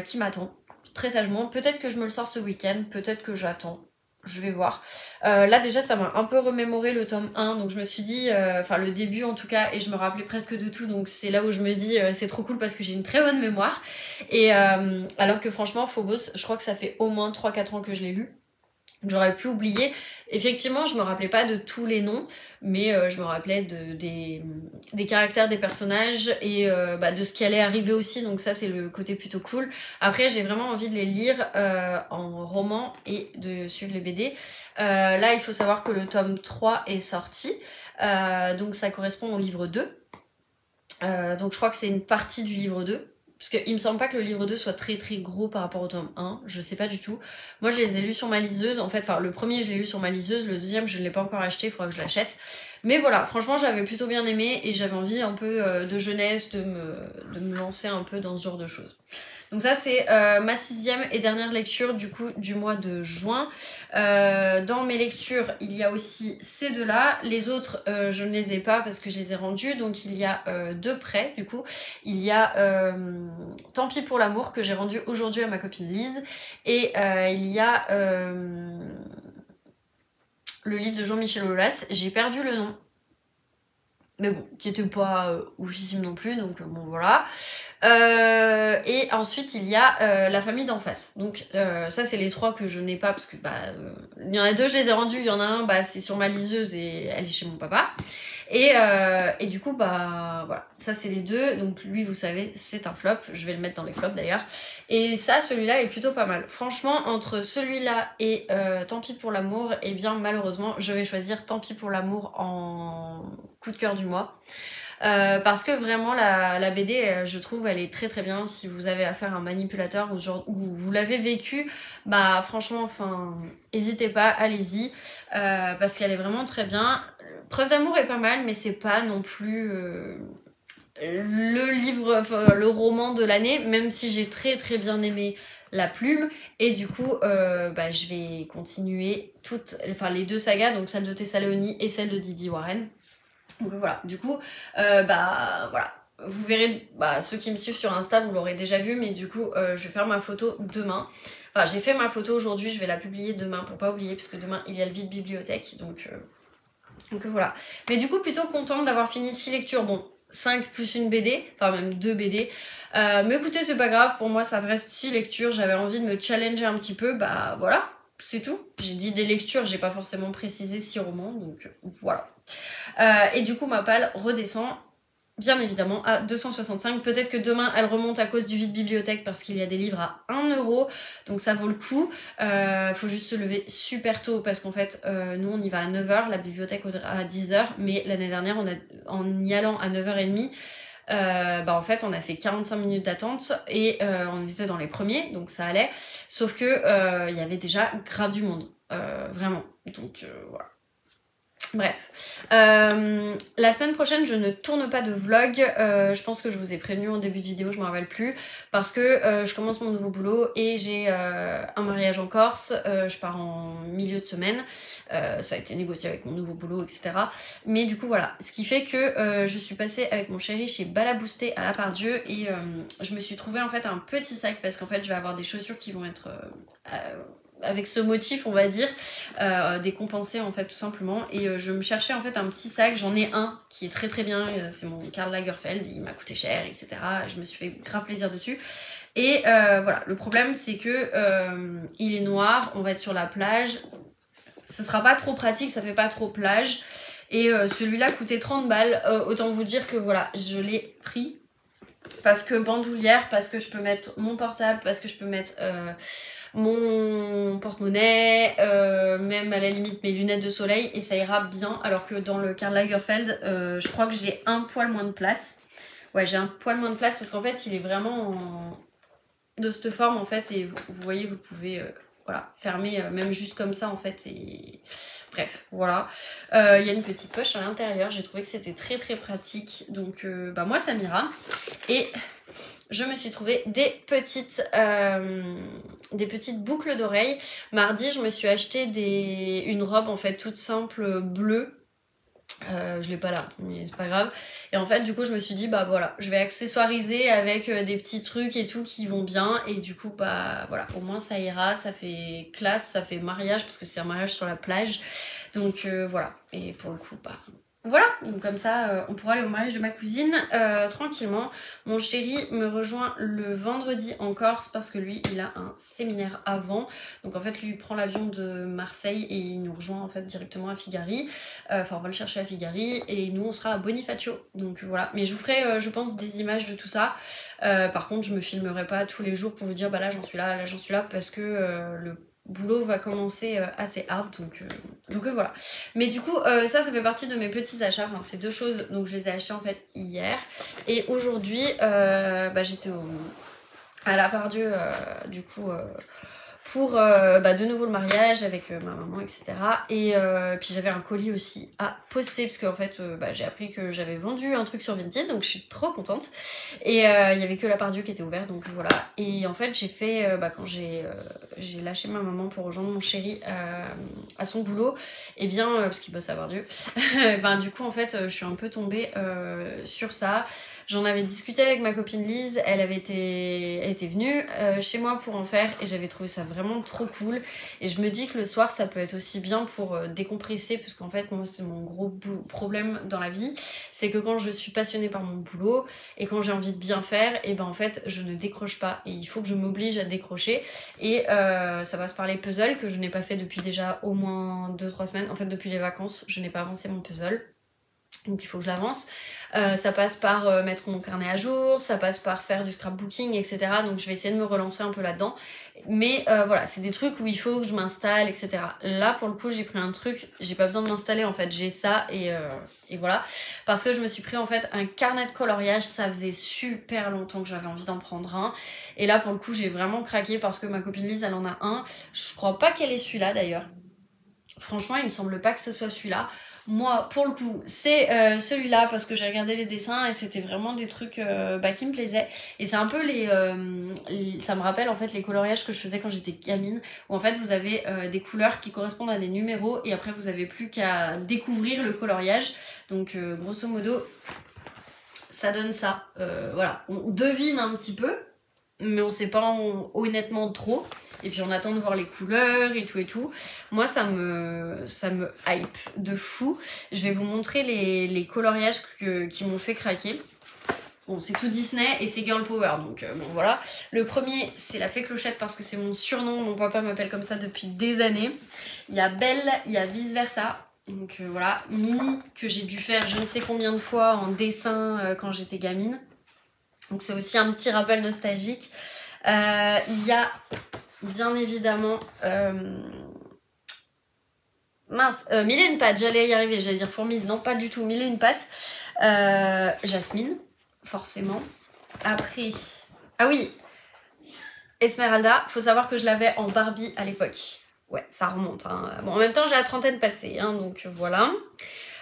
qui m'attend très sagement. Peut-être que je me le sors ce week-end, peut-être que j'attends. Je vais voir. Là déjà ça m'a un peu remémoré le tome 1, donc je me suis dit, enfin le début en tout cas, et je me rappelais presque de tout, donc c'est là où je me dis c'est trop cool parce que j'ai une très bonne mémoire. Et alors que franchement Phobos, je crois que ça fait au moins 3-4 ans que je l'ai lu. J'aurais pu oublier. Effectivement, je me rappelais pas de tous les noms, mais je me rappelais des caractères des personnages et de ce qui allait arriver aussi, donc ça c'est le côté plutôt cool. Après, j'ai vraiment envie de les lire en roman et de suivre les BD. Là, il faut savoir que le tome 3 est sorti, donc ça correspond au livre 2. Donc je crois que c'est une partie du livre 2. Parce qu'il me semble pas que le livre 2 soit très gros par rapport au tome 1, je sais pas du tout. Moi je les ai lus sur ma liseuse, en fait, enfin le premier je l'ai lu sur ma liseuse, le deuxième je ne l'ai pas encore acheté, il faudra que je l'achète. Mais voilà, franchement j'avais plutôt bien aimé et j'avais envie un peu de jeunesse, de me lancer un peu dans ce genre de choses. Donc ça c'est ma 6e et dernière lecture du coup du mois de juin. Dans mes lectures il y a aussi ces deux-là. Les autres je ne les ai pas parce que je les ai rendus. Donc il y a deux prêts du coup. Il y a Tant pis pour l'amour que j'ai rendu aujourd'hui à ma copine Lise. Et il y a le livre de Jean-Michel Aulas. J'ai perdu le nom. Mais bon, qui était pas oufissime non plus, donc bon voilà. Et ensuite il y a La famille d'en face. Donc ça c'est les 3 que je n'ai pas parce que il y en a 2 je les ai rendus, il y en a un c'est sur ma liseuse et elle est chez mon papa. Et du coup voilà, ça c'est les 2. Donc lui vous savez c'est un flop, je vais le mettre dans les flops d'ailleurs. Et ça celui-là est plutôt pas mal. Franchement entre celui-là et Tant pis pour l'amour, et bien malheureusement je vais choisir Tant pis pour l'amour en coup de cœur du mois. Parce que vraiment la BD je trouve elle est très très bien si vous avez affaire à un manipulateur ou genre où vous l'avez vécu, franchement enfin n'hésitez pas, allez-y parce qu'elle est vraiment très bien. Preuve d'amour est pas mal mais c'est pas non plus le livre, le roman de l'année, même si j'ai très très bien aimé La Plume et du coup je vais continuer les 2 sagas, donc celle de Thessalonique et celle de Didi Warren. Donc voilà, du coup, voilà, vous verrez, ceux qui me suivent sur Insta, vous l'aurez déjà vu, mais du coup, je vais faire ma photo demain. Enfin, j'ai fait ma photo aujourd'hui, je vais la publier demain pour pas oublier, parce que demain, il y a le vide bibliothèque, donc voilà. Mais du coup, plutôt contente d'avoir fini 6 lectures, bon, 5 plus une BD, enfin même 2 BD. Mais écoutez, c'est pas grave, pour moi, ça reste 6 lectures, j'avais envie de me challenger un petit peu, voilà. C'est tout. J'ai dit des lectures, j'ai pas forcément précisé 6 romans, donc voilà. Et du coup ma palle redescend bien évidemment à 265. Peut-être que demain elle remonte à cause du vide bibliothèque parce qu'il y a des livres à 1 €, donc ça vaut le coup. Faut juste se lever super tôt parce qu'en fait nous on y va à 9 h, la bibliothèque à 10 h, mais l'année dernière en y allant à 9 h 30 en fait on a fait 45 minutes d'attente et on était dans les premiers, donc ça allait, sauf que il y avait déjà grave du monde, vraiment, donc voilà. Bref, la semaine prochaine je ne tourne pas de vlog, je pense que je vous ai prévenu en début de vidéo, je me rappelle plus, parce que je commence mon nouveau boulot et j'ai un mariage en Corse, je pars en milieu de semaine, ça a été négocié avec mon nouveau boulot etc. Mais du coup voilà, ce qui fait que je suis passée avec mon chéri chez Balaboosté à la Part-Dieu et je me suis trouvé en fait un petit sac parce qu'en fait je vais avoir des chaussures qui vont être avec ce motif on va dire, décompensé en fait tout simplement, et je me cherchais en fait un petit sac, j'en ai un qui est très très bien, c'est mon Karl Lagerfeld, il m'a coûté cher etc, je me suis fait grave plaisir dessus, et voilà, le problème c'est que il est noir, on va être sur la plage, ce sera pas trop pratique, ça fait pas trop plage, et celui-là coûtait 30 balles, autant vous dire que voilà, je l'ai pris parce que bandoulière, parce que je peux mettre mon portable, parce que je peux mettre mon porte-monnaie, même à la limite mes lunettes de soleil, et ça ira bien, alors que dans le Karl Lagerfeld je crois que j'ai un poil moins de place. Ouais, j'ai un poil moins de place parce qu'en fait il est vraiment de cette forme en fait, et vous voyez, vous pouvez voilà, fermer même juste comme ça en fait, et bref voilà. Il y a une petite poche à l'intérieur, j'ai trouvé que c'était très très pratique, donc moi ça m'ira. Et je me suis trouvé des petites boucles d'oreilles. Mardi, je me suis acheté une robe en fait toute simple bleue. Je l'ai pas là, mais c'est pas grave. Et en fait, du coup, je me suis dit, voilà, je vais accessoiriser avec des petits trucs et tout qui vont bien. Et du coup, voilà, au moins ça ira, ça fait classe, ça fait mariage parce que c'est un mariage sur la plage. Donc voilà, et pour le coup, voilà, donc comme ça on pourra aller au mariage de ma cousine tranquillement. Mon chéri me rejoint le vendredi en Corse parce que lui il a un séminaire avant, donc en fait lui il prend l'avion de Marseille et il nous rejoint en fait directement à Figari, enfin on va le chercher à Figari et nous on sera à Bonifacio, donc voilà. Mais je vous ferai je pense des images de tout ça, par contre je me filmerai pas tous les jours pour vous dire là j'en suis là, là j'en suis là, parce que le boulot va commencer assez hard, donc voilà. Mais du coup ça fait partie de mes petits achats, enfin c'est 2 choses, donc je les ai achetées en fait hier, et aujourd'hui j'étais à la Part-Dieu du coup pour de nouveau le mariage avec ma maman, etc. Et puis j'avais un colis aussi à poster parce qu'en fait j'ai appris que j'avais vendu un truc sur Vinted, donc je suis trop contente. Et il y avait que la part Dieu qui était ouverte, donc voilà. Et en fait j'ai fait, quand j'ai lâché ma maman pour rejoindre mon chéri à son boulot, et bien parce qu'il bosse à part Dieu, du coup en fait je suis un peu tombée sur ça. J'en avais discuté avec ma copine Lise, elle était venue chez moi pour en faire et j'avais trouvé ça vraiment trop cool. Et je me dis que le soir ça peut être aussi bien pour décompresser, parce qu'en fait moi c'est mon gros problème dans la vie, c'est que quand je suis passionnée par mon boulot et quand j'ai envie de bien faire, et ben en fait je ne décroche pas et il faut que je m'oblige à décrocher. Et ça passe par les puzzles que je n'ai pas fait depuis déjà au moins 2-3 semaines, en fait depuis les vacances je n'ai pas avancé mon puzzle. Donc il faut que je l'avance. Ça passe par mettre mon carnet à jour, ça passe par faire du scrapbooking, etc. Donc je vais essayer de me relancer un peu là-dedans. Mais voilà, c'est des trucs où il faut que je m'installe, etc. Là pour le coup j'ai pris un truc, j'ai pas besoin de m'installer en fait, j'ai ça et voilà. Parce que je me suis pris en fait un carnet de coloriage, ça faisait super longtemps que j'avais envie d'en prendre un. Et là pour le coup j'ai vraiment craqué parce que ma copine Lise elle en a un. Je crois pas qu'elle ait celui-là d'ailleurs. Franchement il me semble pas que ce soit celui-là. Moi, pour le coup, c'est celui-là parce que j'ai regardé les dessins et c'était vraiment des trucs qui me plaisaient. Et c'est un peu ça me rappelle en fait les coloriages que je faisais quand j'étais gamine, où en fait vous avez des couleurs qui correspondent à des numéros et après vous avez plus qu'à découvrir le coloriage. Donc grosso modo, ça donne ça. Voilà, on devine un petit peu, mais on sait pas honnêtement trop. Et puis on attend de voir les couleurs et tout. Moi ça me hype de fou. Je vais vous montrer les coloriages qui m'ont fait craquer. Bon, c'est tout Disney et c'est Girl Power, donc bon voilà. Le premier c'est la Fée Clochette parce que c'est mon surnom, mon papa m'appelle comme ça depuis des années. Il y a Belle, il y a Vice Versa. Donc voilà, Mini que j'ai dû faire je ne sais combien de fois en dessin quand j'étais gamine. Donc c'est aussi un petit rappel nostalgique. Il y a bien évidemment Mille et une pattes, j'allais y arriver, j'allais dire Fourmise, non pas du tout, Mille et une pattes. Jasmine, forcément. Après, ah oui, Esmeralda, faut savoir que je l'avais en Barbie à l'époque. Ouais, ça remonte, hein. Bon, en même temps j'ai la trentaine passée, hein, donc voilà.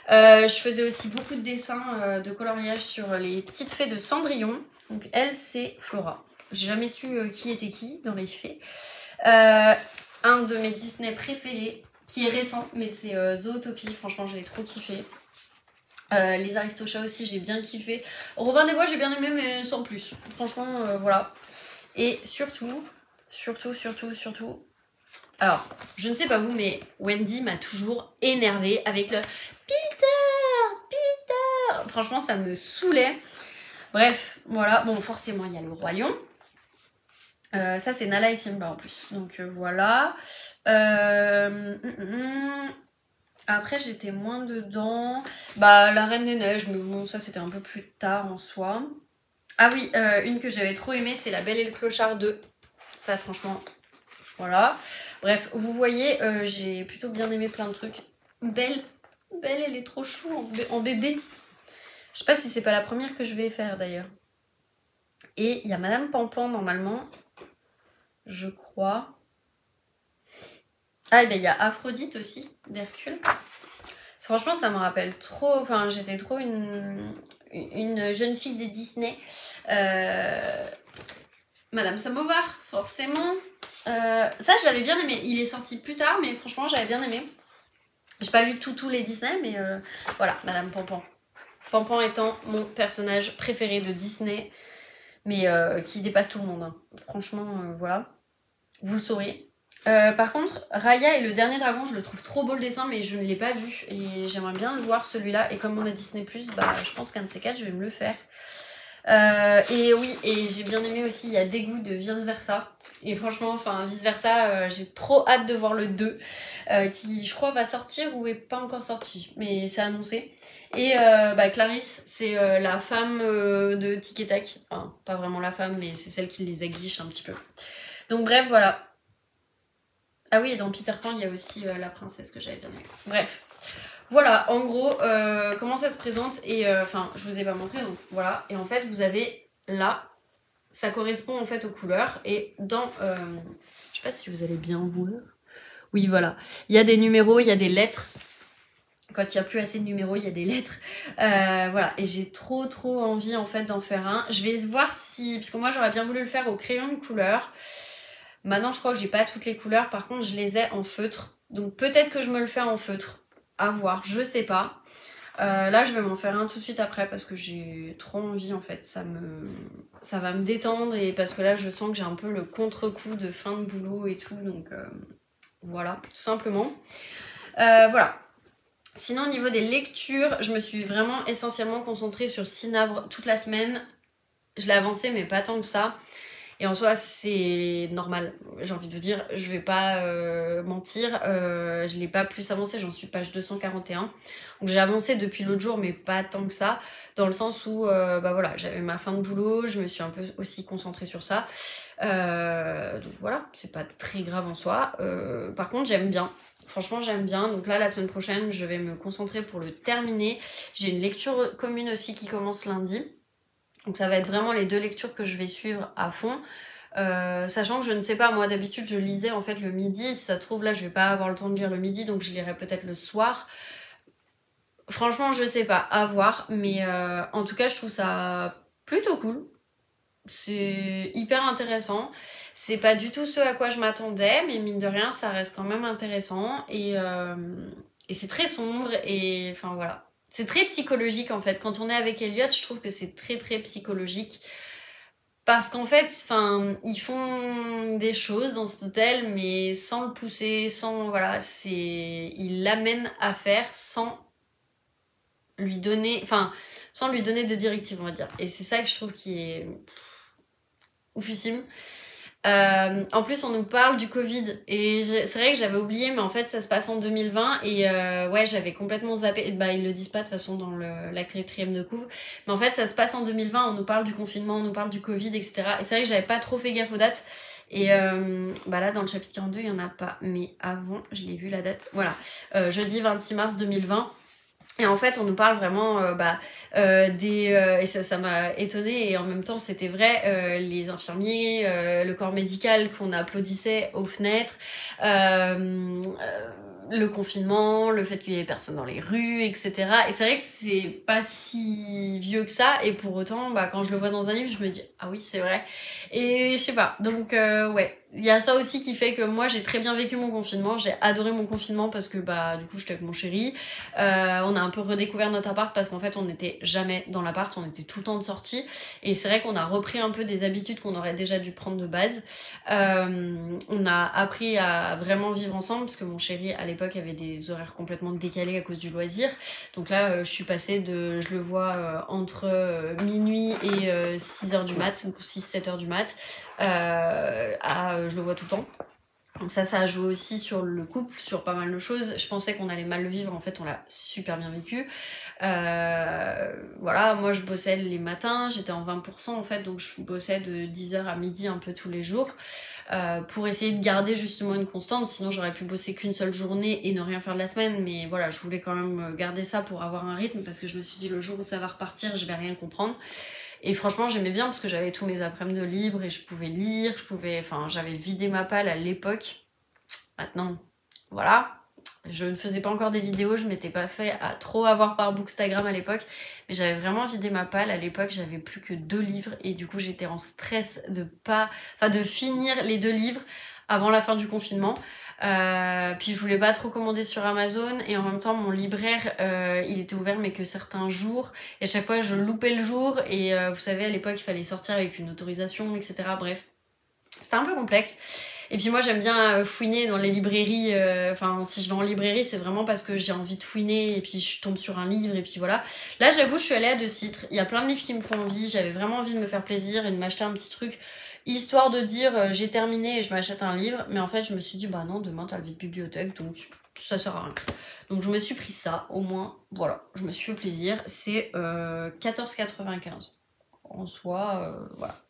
Je faisais aussi beaucoup de dessins de coloriage sur les petites fées de Cendrillon. Donc elle c'est Flora. J'ai jamais su qui était qui dans les fées. Un de mes Disney préférés, qui est récent, mais c'est Zootopie. Franchement, j'ai trop kiffé. Les Aristochats aussi, j'ai bien kiffé. Robin des Bois, j'ai bien aimé, mais sans plus. Franchement, voilà. Et surtout... Alors, je ne sais pas vous, mais Wendy m'a toujours énervée avec le Peter. Franchement, ça me saoulait. Bref, voilà. Bon, forcément, il y a le Roi Lion. Ça c'est Nala et Simba en plus, donc voilà. Après j'étais moins dedans. La Reine des Neiges, mais bon ça c'était un peu plus tard en soi. Ah oui, une que j'avais trop aimée, c'est La Belle et le Clochard 2. Ça franchement, voilà. Bref, vous voyez, j'ai plutôt bien aimé plein de trucs. Belle, elle est trop chou en bébé. Je sais pas si c'est pas la première que je vais faire d'ailleurs. Et il y a Madame Pampan normalement. Je crois. Ah, et ben il y a Aphrodite aussi, d'Hercule. Franchement, ça me rappelle trop. Enfin, j'étais trop une jeune fille de Disney. Madame Samovar, forcément. Ça, je l'avais bien aimé. Il est sorti plus tard, mais franchement, j'avais bien aimé. J'ai pas vu tous les Disney, mais voilà, Madame Pampan. Pampan étant mon personnage préféré de Disney, mais qui dépasse tout le monde. Hein. Franchement, voilà. Vous le saurez. Par contre, Raya et le dernier dragon, je le trouve trop beau le dessin, mais je ne l'ai pas vu. Et j'aimerais bien le voir celui-là. Et comme on a Disney+, je pense qu'un de ces quatre, je vais me le faire. Et oui, et j'ai bien aimé aussi, il y a Dégoût de Vice Versa. Et franchement, enfin, Vice Versa, j'ai trop hâte de voir le 2. Qui, je crois, va sortir ou est pas encore sorti. Mais c'est annoncé. Et Clarisse, c'est la femme de Tic et Tac. Enfin, pas vraiment la femme, mais c'est celle qui les aguiche un petit peu. Donc bref, voilà. Ah oui, et dans Peter Pan, il y a aussi la princesse que j'avais bien aimée. Bref. Voilà, en gros, comment ça se présente. Et enfin, je vous ai pas montré, donc voilà. Et en fait, vous avez là, ça correspond en fait aux couleurs. Et dans... je sais pas si vous allez bien voir. Oui, voilà. Il y a des numéros, il y a des lettres. Quand il n'y a plus assez de numéros, il y a des lettres. Voilà, et j'ai trop envie en fait d'en faire un. Je vais voir si... Parce que moi j'aurais bien voulu le faire au crayon de couleur. Maintenant je crois que j'ai pas toutes les couleurs. Par contre je les ai en feutre. Donc peut-être que je me le fais en feutre. À voir, je sais pas. Là je vais m'en faire un tout de suite après parce que j'ai trop envie en fait. Ça va me détendre et parce que là je sens que j'ai un peu le contre-coup de fin de boulot et tout. Donc voilà, tout simplement. Voilà. Sinon au niveau des lectures, je me suis vraiment essentiellement concentrée sur Cinabre toute la semaine. Je l'ai avancé mais pas tant que ça. Et en soi c'est normal, j'ai envie de vous dire, je vais pas mentir, je l'ai pas plus avancé, j'en suis page 241. Donc j'ai avancé depuis l'autre jour mais pas tant que ça, dans le sens où bah voilà, j'avais ma fin de boulot, je me suis un peu aussi concentrée sur ça. Donc voilà, c'est pas très grave en soi. Par contre j'aime bien. Franchement j'aime bien, donc là la semaine prochaine je vais me concentrer pour le terminer. J'ai une lecture commune aussi qui commence lundi. Donc ça va être vraiment les 2 lectures que je vais suivre à fond. Sachant que je ne sais pas, moi d'habitude je lisais en fait le midi. Si ça se trouve là je vais pas avoir le temps de lire le midi, donc je lirai peut-être le soir. Franchement je sais pas, à voir. Mais en tout cas je trouve ça plutôt cool. C'est hyper intéressant. C'est pas du tout ce à quoi je m'attendais, mais mine de rien ça reste quand même intéressant. Et c'est très sombre et enfin voilà. C'est très psychologique en fait. Quand on est avec Elliot, je trouve que c'est très psychologique. Parce qu'en fait, ils font des choses dans cet hôtel, mais sans le pousser, sans... Voilà, ils l'amènent à faire sans lui donner... Enfin, sans lui donner de directive, on va dire. Et c'est ça que je trouve qui est oufissime. En plus on nous parle du Covid et c'est vrai que j'avais oublié mais en fait ça se passe en 2020 et ouais j'avais complètement zappé, bah ils le disent pas de toute façon dans la 4ème de couve, mais en fait ça se passe en 2020, on nous parle du confinement, on nous parle du Covid etc. Et c'est vrai que j'avais pas trop fait gaffe aux dates et bah là dans le chapitre 42 il y en a pas, mais avant je l'ai vu la date, voilà, jeudi 26 mars 2020. Et en fait, on nous parle vraiment et ça m'a étonnée et en même temps c'était vrai, les infirmiers, le corps médical qu'on applaudissait aux fenêtres, le confinement, le fait qu'il y ait personne dans les rues, etc. Et c'est vrai que c'est pas si vieux que ça et pour autant, bah, quand je le vois dans un livre, je me dis « Ah oui, c'est vrai ». Et je sais pas, donc ouais. Il y a ça aussi qui fait que moi j'ai très bien vécu mon confinement, j'ai adoré mon confinement parce que bah du coup j'étais avec mon chéri, on a un peu redécouvert notre appart parce qu'en fait on n'était jamais dans l'appart, on était tout le temps de sortie et c'est vrai qu'on a repris un peu des habitudes qu'on aurait déjà dû prendre de base. On a appris à vraiment vivre ensemble parce que mon chéri à l'époque avait des horaires complètement décalés à cause du loisir, donc là je suis passée de, je le vois entre minuit et 6h du mat, donc 6-7h du mat, je le vois tout le temps. Donc ça a joué aussi sur le couple, sur pas mal de choses. Je pensais qu'on allait mal le vivre, en fait on l'a super bien vécu. Voilà, moi je bossais les matins, j'étais en 20% en fait, donc je bossais de 10h à midi un peu tous les jours. Pour essayer de garder justement une constante, sinon j'aurais pu bosser qu'une seule journée et ne rien faire de la semaine, mais voilà, je voulais quand même garder ça pour avoir un rythme, parce que je me suis dit le jour où ça va repartir, je vais rien comprendre. Et franchement j'aimais bien parce que j'avais tous mes après-midi de libre et je pouvais lire, j'avais vidé ma palle à l'époque. Maintenant, voilà, je ne faisais pas encore des vidéos, je m'étais pas fait à trop avoir par Bookstagram à l'époque, mais j'avais vraiment vidé ma palle. À l'époque j'avais plus que 2 livres et du coup j'étais en stress de finir les 2 livres avant la fin du confinement. Puis je voulais pas trop commander sur Amazon et en même temps mon libraire il était ouvert mais que certains jours et à chaque fois je loupais le jour et vous savez à l'époque il fallait sortir avec une autorisation etc. Bref, c'était un peu complexe. Et puis moi j'aime bien fouiner dans les librairies, si je vais en librairie c'est vraiment parce que j'ai envie de fouiner et puis je tombe sur un livre et puis voilà. Là j'avoue je suis allée à 2 sites, il y a plein de livres qui me font envie, j'avais vraiment envie de me faire plaisir et de m'acheter un petit truc, histoire de dire j'ai terminé et je m'achète un livre, mais en fait je me suis dit bah non demain t'as le vide-bibliothèque donc ça sert à rien. Donc je me suis pris ça, au moins voilà, je me suis fait plaisir, c'est 14,95 en soi, voilà.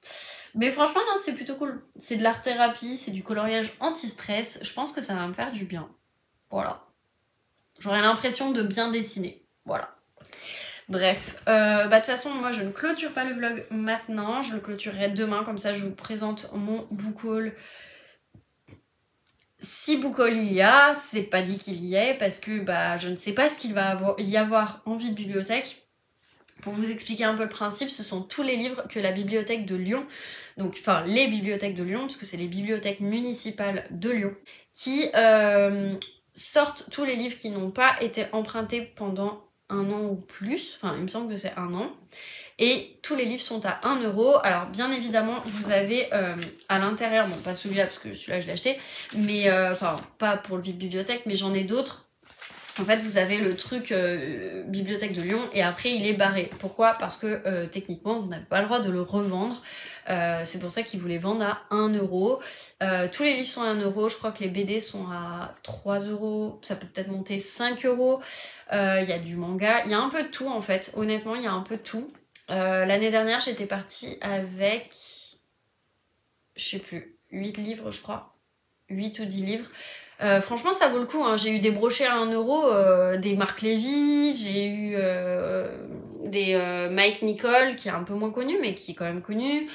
Mais franchement non c'est plutôt cool, c'est de l'art thérapie, c'est du coloriage anti-stress, je pense que ça va me faire du bien, voilà. J'aurais l'impression de bien dessiner, voilà. Bref, de toute façon moi je ne clôture pas le vlog maintenant, je le clôturerai demain, comme ça je vous présente mon book haul. Si book haul il y a, c'est pas dit qu'il y ait parce que bah je ne sais pas ce qu'il va y avoir en vide bibliothèque. Pour vous expliquer un peu le principe, ce sont tous les livres que la bibliothèque de Lyon, donc enfin les bibliothèques de Lyon, parce que c'est les bibliothèques municipales de Lyon, qui sortent tous les livres qui n'ont pas été empruntés pendant un an ou plus, enfin il me semble que c'est un an, et tous les livres sont à 1 €. Alors bien évidemment vous avez à l'intérieur, bon pas celui-là parce que celui-là je l'ai acheté, mais enfin pas pour le vide bibliothèque, mais j'en ai d'autres. En fait, vous avez le truc Bibliothèque de Lyon et après il est barré. Pourquoi? Parce que techniquement, vous n'avez pas le droit de le revendre. C'est pour ça qu'ils vous les vendent à 1 €. Tous les livres sont à 1 €. Je crois que les BD sont à 3 €. Ça peut peut-être monter 5 €. Il y a du manga. Il y a un peu de tout en fait. Honnêtement, il y a un peu de tout. L'année dernière, j'étais partie avec, je sais plus, 8 livres je crois. 8 ou 10 livres. Franchement ça vaut le coup, hein. J'ai eu des brochets à 1 €, des Marc Lévy, j'ai eu des Mike Nicole qui est un peu moins connu mais qui est quand même connu.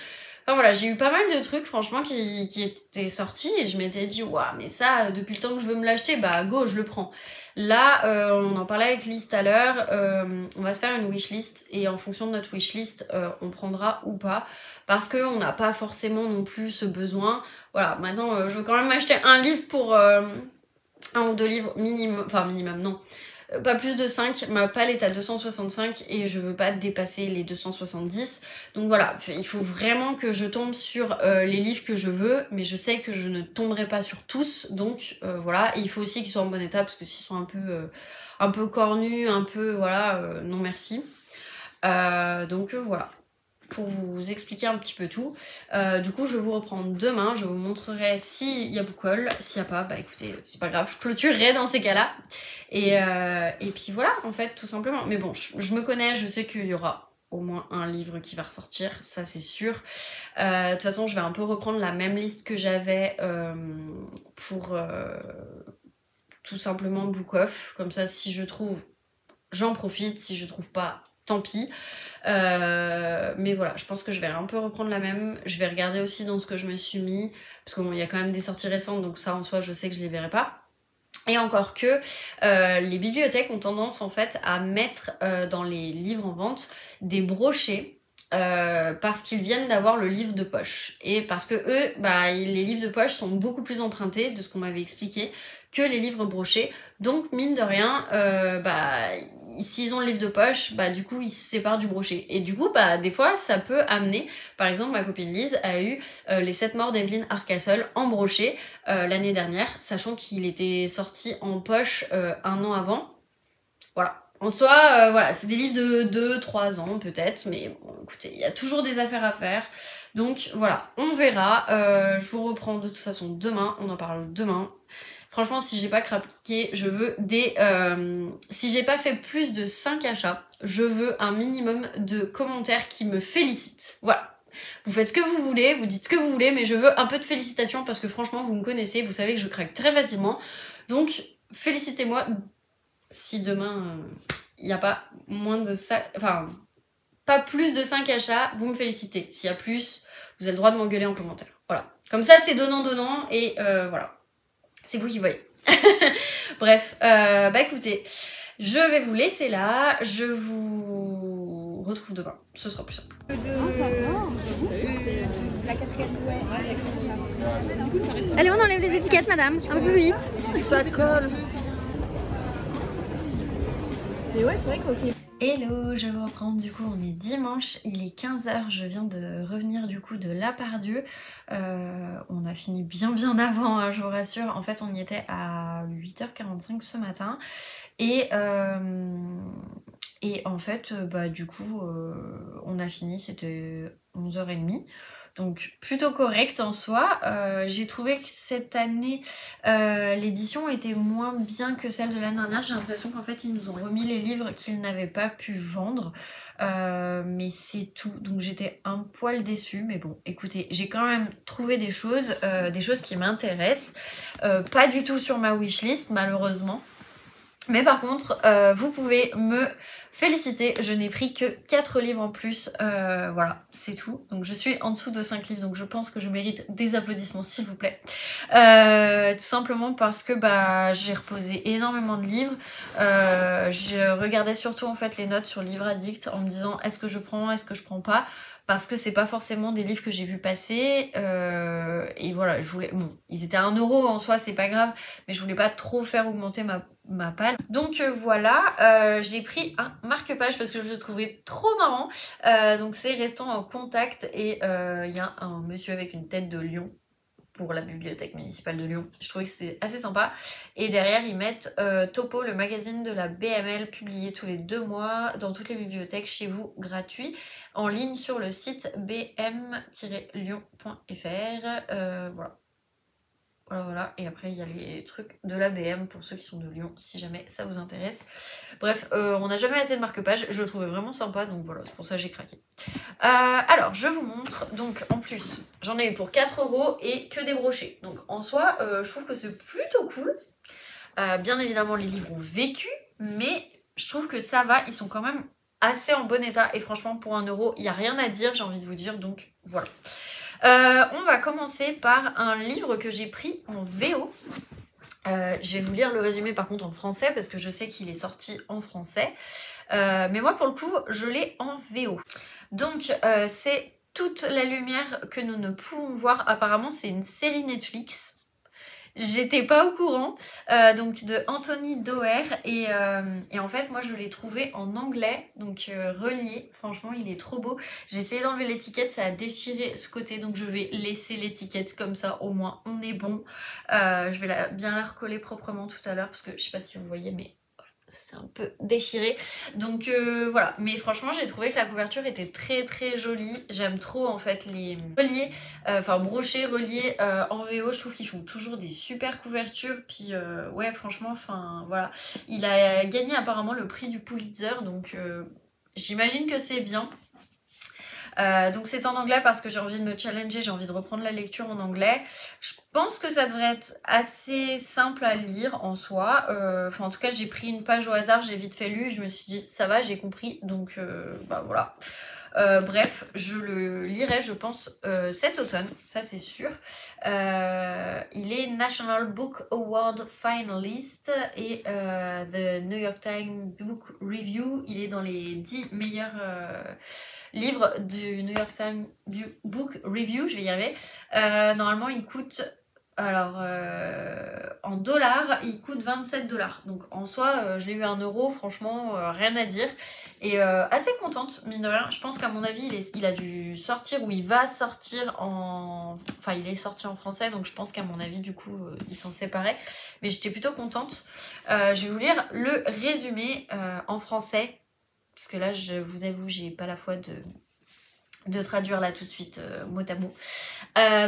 Enfin voilà, j'ai eu pas mal de trucs franchement qui étaient sortis et je m'étais dit waouh mais ça depuis le temps que je veux me l'acheter, bah go je le prends. Là on en parlait avec Lise tout à l'heure, on va se faire une wishlist et en fonction de notre wishlist on prendra ou pas parce qu'on n'a pas forcément non plus ce besoin. Voilà, maintenant je veux quand même m'acheter un livre pour un ou deux livres minimum, enfin minimum non, pas plus de 5, ma palle est à 265 et je veux pas dépasser les 270. Donc voilà, il faut vraiment que je tombe sur les livres que je veux, mais je sais que je ne tomberai pas sur tous, donc voilà. Et il faut aussi qu'ils soient en bon état parce que s'ils sont un peu cornus, un peu voilà, non merci. Donc voilà. Pour vous expliquer un petit peu tout. Du coup, je vous reprends demain. Je vous montrerai s'il y a book haul. S'il n'y a pas, bah écoutez, c'est pas grave. Je clôturerai dans ces cas-là. Et puis voilà, en fait, tout simplement. Mais bon, je me connais. Je sais qu'il y aura au moins un livre qui va ressortir. Ça, c'est sûr. De toute façon, je vais un peu reprendre la même liste que j'avais pour tout simplement book off. Comme ça, si je trouve, j'en profite. Si je trouve pas, tant pis. Mais voilà, je pense que je vais un peu reprendre la même. Je vais regarder aussi dans ce que je me suis mis, parce que bon, il y a quand même des sorties récentes, donc ça en soi je sais que je les verrai pas. Et encore que les bibliothèques ont tendance en fait à mettre dans les livres en vente des brochets parce qu'ils viennent d'avoir le livre de poche. Et parce que eux, bah, les livres de poche sont beaucoup plus empruntés, de ce qu'on m'avait expliqué, que les livres brochés. Donc mine de rien, bah, s'ils ont le livre de poche, bah du coup ils se séparent du brochet. Et du coup, bah des fois ça peut amener, par exemple ma copine Lise a eu Les 7 morts d'Evelyn Hardcastle en brochet l'année dernière, sachant qu'il était sorti en poche un an avant. Voilà. En soi, voilà, c'est des livres de 2-3 ans peut-être, mais bon, écoutez, il y a toujours des affaires à faire. Donc voilà, on verra. Je vous reprends de toute façon demain, on en parle demain. Franchement, si j'ai pas craqué, je veux des... si j'ai pas fait plus de 5 achats, je veux un minimum de commentaires qui me félicitent. Voilà. Vous faites ce que vous voulez, vous dites ce que vous voulez, mais je veux un peu de félicitations parce que franchement, vous me connaissez, vous savez que je craque très facilement. Donc, félicitez-moi si demain, il n'y a pas moins de ça... Enfin, pas plus de 5 achats, vous me félicitez. S'il y a plus, vous avez le droit de m'engueuler en commentaire. Voilà. Comme ça, c'est donnant-donnant et voilà. C'est vous qui voyez. Bref, bah écoutez, je vais vous laisser là. Je vous retrouve demain. Ce sera plus simple. Allez, on enlève les étiquettes, madame. Un peu plus vite. Ça colle. Mais ouais, c'est vrai qu'ok. Hello, je vous reprends, du coup on est dimanche, il est 15 h, je viens de revenir du coup de La Part-Dieu. On a fini bien avant, hein, je vous rassure, en fait on y était à 8h45 ce matin et en fait bah du coup on a fini, c'était 11h30. Donc plutôt correct en soi. J'ai trouvé que cette année l'édition était moins bien que celle de l'année dernière. J'ai l'impression qu'en fait ils nous ont remis les livres qu'ils n'avaient pas pu vendre. Mais c'est tout. Donc j'étais un poil déçue. Mais bon écoutez, j'ai quand même trouvé des choses qui m'intéressent. Pas du tout sur ma wishlist malheureusement. Mais par contre, vous pouvez me féliciter, je n'ai pris que 4 livres en plus, voilà, c'est tout. Donc je suis en dessous de 5 livres, donc je pense que je mérite des applaudissements s'il vous plaît. Tout simplement parce que bah, j'ai reposé énormément de livres. Je regardais surtout en fait les notes sur Livre Addict en me disant est-ce que je prends, est-ce que je prends pas, parce que c'est pas forcément des livres que j'ai vu passer, et voilà, je voulais, bon, ils étaient à 1 € en soi, c'est pas grave, mais je voulais pas trop faire augmenter ma palle. Donc voilà, j'ai pris un marque-page parce que je le trouvais trop marrant. Donc c'est Restons en contact et il y a un monsieur avec une tête de lion pour la bibliothèque municipale de Lyon. Je trouvais que c'était assez sympa. Et derrière, ils mettent Topo, le magazine de la BML, publié tous les 2 mois dans toutes les bibliothèques chez vous, gratuit, en ligne sur le site bm-lyon.fr. Voilà. Voilà, et après il y a les trucs de la BM pour ceux qui sont de Lyon, si jamais ça vous intéresse. Bref, on n'a jamais assez de marque-page, je le trouvais vraiment sympa, donc voilà, c'est pour ça que j'ai craqué. Alors, je vous montre, donc en plus, j'en ai eu pour 4 € et que des brochets. Donc en soi, je trouve que c'est plutôt cool. Bien évidemment, les livres ont vécu, mais je trouve que ça va, ils sont quand même assez en bon état. Et franchement, pour 1 €, il n'y a rien à dire, j'ai envie de vous dire, donc voilà. On va commencer par un livre que j'ai pris en VO. Je vais vous lire le résumé par contre en français parce que je sais qu'il est sorti en français. Mais moi pour le coup, je l'ai en VO. Donc c'est Toute la lumière que nous ne pouvons voir. Apparemment c'est une série Netflix. J'étais pas au courant, donc de Anthony Doerr et en fait moi je l'ai trouvé en anglais, donc relié, franchement il est trop beau. J'ai essayé d'enlever l'étiquette, ça a déchiré ce côté, donc je vais laisser l'étiquette comme ça, au moins on est bon. Je vais bien la recoller proprement tout à l'heure parce que je sais pas si vous voyez mais c'est un peu déchiré, donc voilà. Mais franchement j'ai trouvé que la couverture était très très jolie. J'aime trop en fait les reliés, enfin brochés, reliés en VO. Je trouve qu'ils font toujours des super couvertures, puis ouais franchement, enfin voilà. Il a gagné apparemment le prix du Pulitzer, donc j'imagine que c'est bien. Donc c'est en anglais parce que j'ai envie de me challenger, j'ai envie de reprendre la lecture en anglais. Je pense que ça devrait être assez simple à lire en soi. Enfin en tout cas j'ai pris une page au hasard, j'ai vite fait lu et je me suis dit ça va, j'ai compris, donc bah voilà. Bref, je le lirai je pense cet automne, ça c'est sûr. Il est National Book Award finalist et The New York Times Book Review, il est dans les 10 meilleurs livres du New York Times Book Review, je vais y arriver. Normalement il coûte, alors en dollars il coûte 27 $, donc en soi je l'ai eu à 1 €, franchement rien à dire, et assez contente mine de rien. Je pense qu'à mon avis il a dû sortir, ou il va sortir en, enfin il est sorti en français, donc je pense qu'à mon avis du coup ils s'en séparaient, mais j'étais plutôt contente. Je vais vous lire le résumé en français parce que là je vous avoue j'ai pas la foi de traduire là tout de suite mot à mot.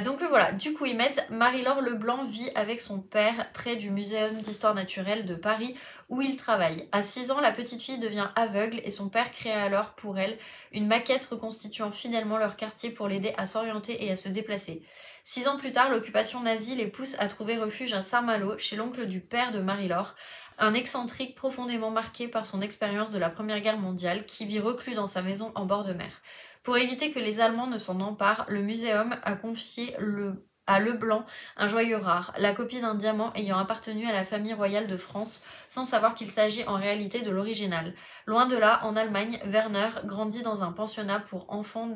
Donc voilà, du coup ils mettent Marie-Laure Leblanc vit avec son père près du Muséum d'Histoire Naturelle de Paris où il travaille. À 6 ans, la petite fille devient aveugle et son père crée alors pour elle une maquette reconstituant fidèlement leur quartier pour l'aider à s'orienter et à se déplacer. 6 ans plus tard, l'occupation nazie les pousse à trouver refuge à Saint-Malo chez l'oncle du père de Marie-Laure, un excentrique profondément marqué par son expérience de la Première Guerre mondiale qui vit reclus dans sa maison en bord de mer. Pour éviter que les Allemands ne s'en emparent, le muséum a confié à Leblanc un joyau rare, la copie d'un diamant ayant appartenu à la famille royale de France, sans savoir qu'il s'agit en réalité de l'original. Loin de là, en Allemagne, Werner grandit dans un pensionnat pour enfants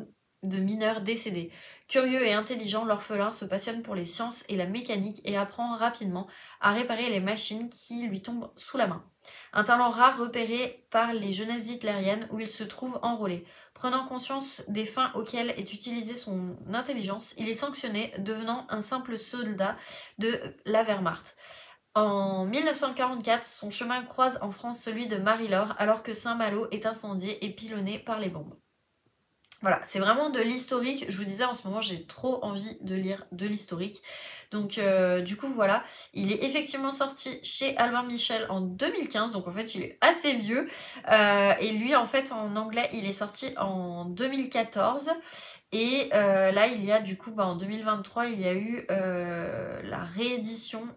de mineurs décédés. Curieux et intelligent, l'orphelin se passionne pour les sciences et la mécanique et apprend rapidement à réparer les machines qui lui tombent sous la main. Un talent rare repéré par les jeunesses hitlériennes où il se trouve enrôlé. Prenant conscience des fins auxquelles est utilisée son intelligence, il est sanctionné, devenant un simple soldat de la Wehrmacht. En 1944, son chemin croise en France celui de Marie-Laure alors que Saint-Malo est incendié et pilonné par les bombes. Voilà, c'est vraiment de l'historique. Je vous disais, en ce moment, j'ai trop envie de lire de l'historique. Donc, du coup, voilà. Il est effectivement sorti chez Albin Michel en 2015. Donc, en fait, il est assez vieux. Et lui, en fait, en anglais, il est sorti en 2014. Et là, il y a du coup, en 2023, il y a eu la réédition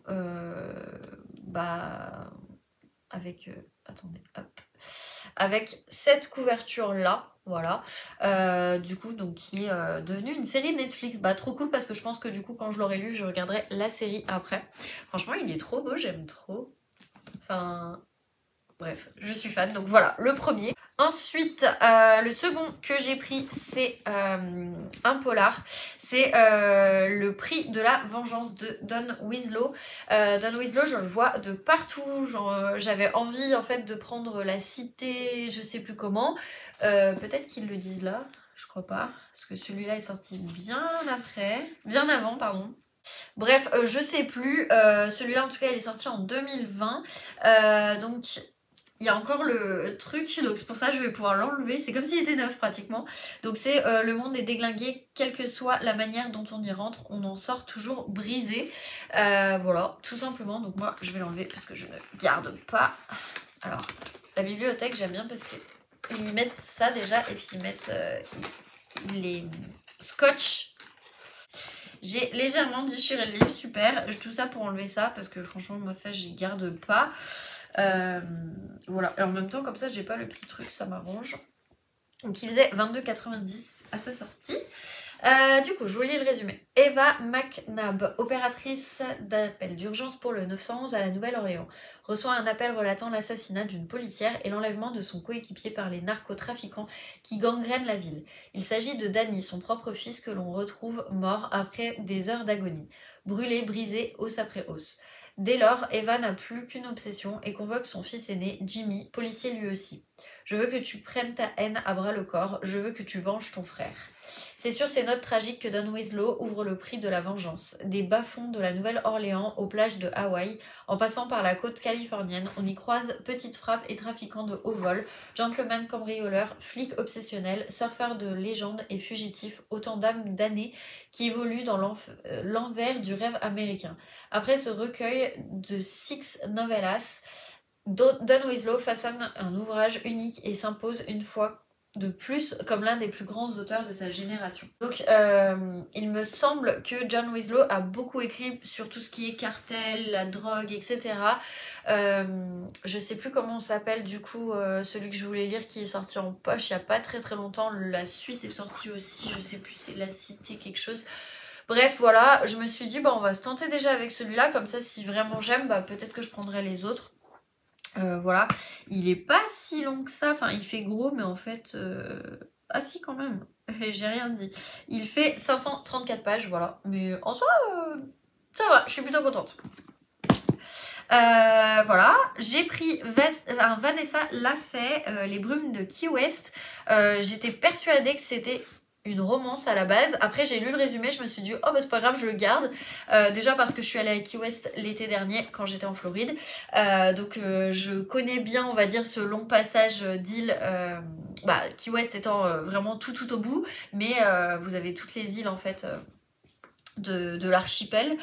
avec, attendez, hop, avec cette couverture là, voilà, du coup donc qui est devenue une série Netflix. Bah trop cool parce que je pense que du coup quand je l'aurai lu je regarderai la série après. Franchement il est trop beau, j'aime trop, enfin bref je suis fan, donc voilà le premier. Ensuite, le second que j'ai pris, c'est un polar. C'est Le prix de la vengeance de Don Winslow. Don Winslow, je le vois de partout. J'avais envie en fait de prendre La Cité, je sais plus comment. Peut-être qu'ils le disent là, je crois pas. Parce que celui-là est sorti bien avant, pardon. Bref, je sais plus. Celui-là en tout cas, il est sorti en 2020. Donc il y a encore le truc, donc c'est pour ça que je vais pouvoir l'enlever. C'est comme s'il était neuf pratiquement. Donc c'est le monde est déglingué, quelle que soit la manière dont on y rentre, on en sort toujours brisé. Voilà, tout simplement. Donc moi je vais l'enlever parce que je ne garde pas. Alors, la bibliothèque j'aime bien parce qu'ils mettent ça déjà et puis ils mettent les scotch. J'ai légèrement déchiré le livre, super. Tout ça pour enlever ça parce que franchement moi ça j'y garde pas. Voilà, et en même temps comme ça j'ai pas le petit truc, ça m'arrange. Donc il faisait 22,90 à sa sortie. Du coup je vous lis le résumé. Eva McNabb, opératrice d'appel d'urgence pour le 911 à la Nouvelle-Orléans, reçoit un appel relatant l'assassinat d'une policière et l'enlèvement de son coéquipier par les narcotrafiquants qui gangrènent la ville. Il s'agit de Danny, son propre fils, que l'on retrouve mort après des heures d'agonie, brûlé, brisé, os après os. Dès lors, Eva n'a plus qu'une obsession et convoque son fils aîné, Jimmy, policier lui aussi. Je veux que tu prennes ta haine à bras le corps, je veux que tu venges ton frère. C'est sur ces notes tragiques que Don Winslow ouvre le prix de la vengeance. Des bas-fonds de la Nouvelle-Orléans aux plages de Hawaï, en passant par la côte californienne, on y croise petites frappes et trafiquants de haut vol, gentlemen cambrioleurs, flics obsessionnels, surfeurs de légende et fugitifs, autant d'âmes damnées qui évoluent dans l'envers du rêve américain. Après ce recueil de 6 novellas, Don Winslow façonne un ouvrage unique et s'impose une fois de plus comme l'un des plus grands auteurs de sa génération. Donc il me semble que John Winslow a beaucoup écrit sur tout ce qui est cartel, la drogue, etc. Je sais plus comment s'appelle du coup celui que je voulais lire qui est sorti en poche il n'y a pas très longtemps. La suite est sortie aussi, je sais plus, c'est La Cité quelque chose. Bref, voilà, je me suis dit bah on va se tenter déjà avec celui-là, comme ça si vraiment j'aime, bah peut-être que je prendrai les autres. Voilà, il est pas si long que ça, enfin il fait gros mais en fait, ah si quand même, j'ai rien dit. Il fait 534 pages, voilà, mais en soi, ça va, je suis plutôt contente. Voilà, j'ai pris Vanessa l'a fait, Les Brumes de Key West. J'étais persuadée que c'était une romance à la base. Après j'ai lu le résumé, je me suis dit oh bah c'est pas grave, je le garde. Déjà parce que je suis allée à Key West l'été dernier quand j'étais en Floride. Donc je connais bien on va dire ce long passage d'îles, Key West étant vraiment tout au bout. Mais vous avez toutes les îles en fait de l'archipel.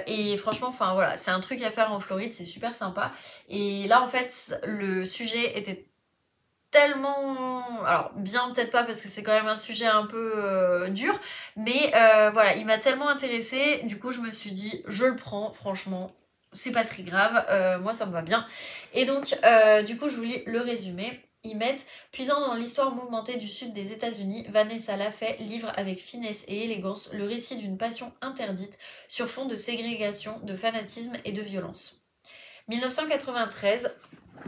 Et franchement enfin voilà, c'est un truc à faire en Floride, c'est super sympa. Et là en fait le sujet était tellement, alors bien peut-être pas parce que c'est quand même un sujet un peu dur, mais voilà, il m'a tellement intéressée, du coup je me suis dit je le prends, franchement c'est pas très grave, moi ça me va bien. Et donc du coup je vous lis le résumé. Ils mettent puisant dans l'histoire mouvementée du sud des États-Unis, Vanessa Lafay livre avec finesse et élégance le récit d'une passion interdite sur fond de ségrégation, de fanatisme et de violence. 1993,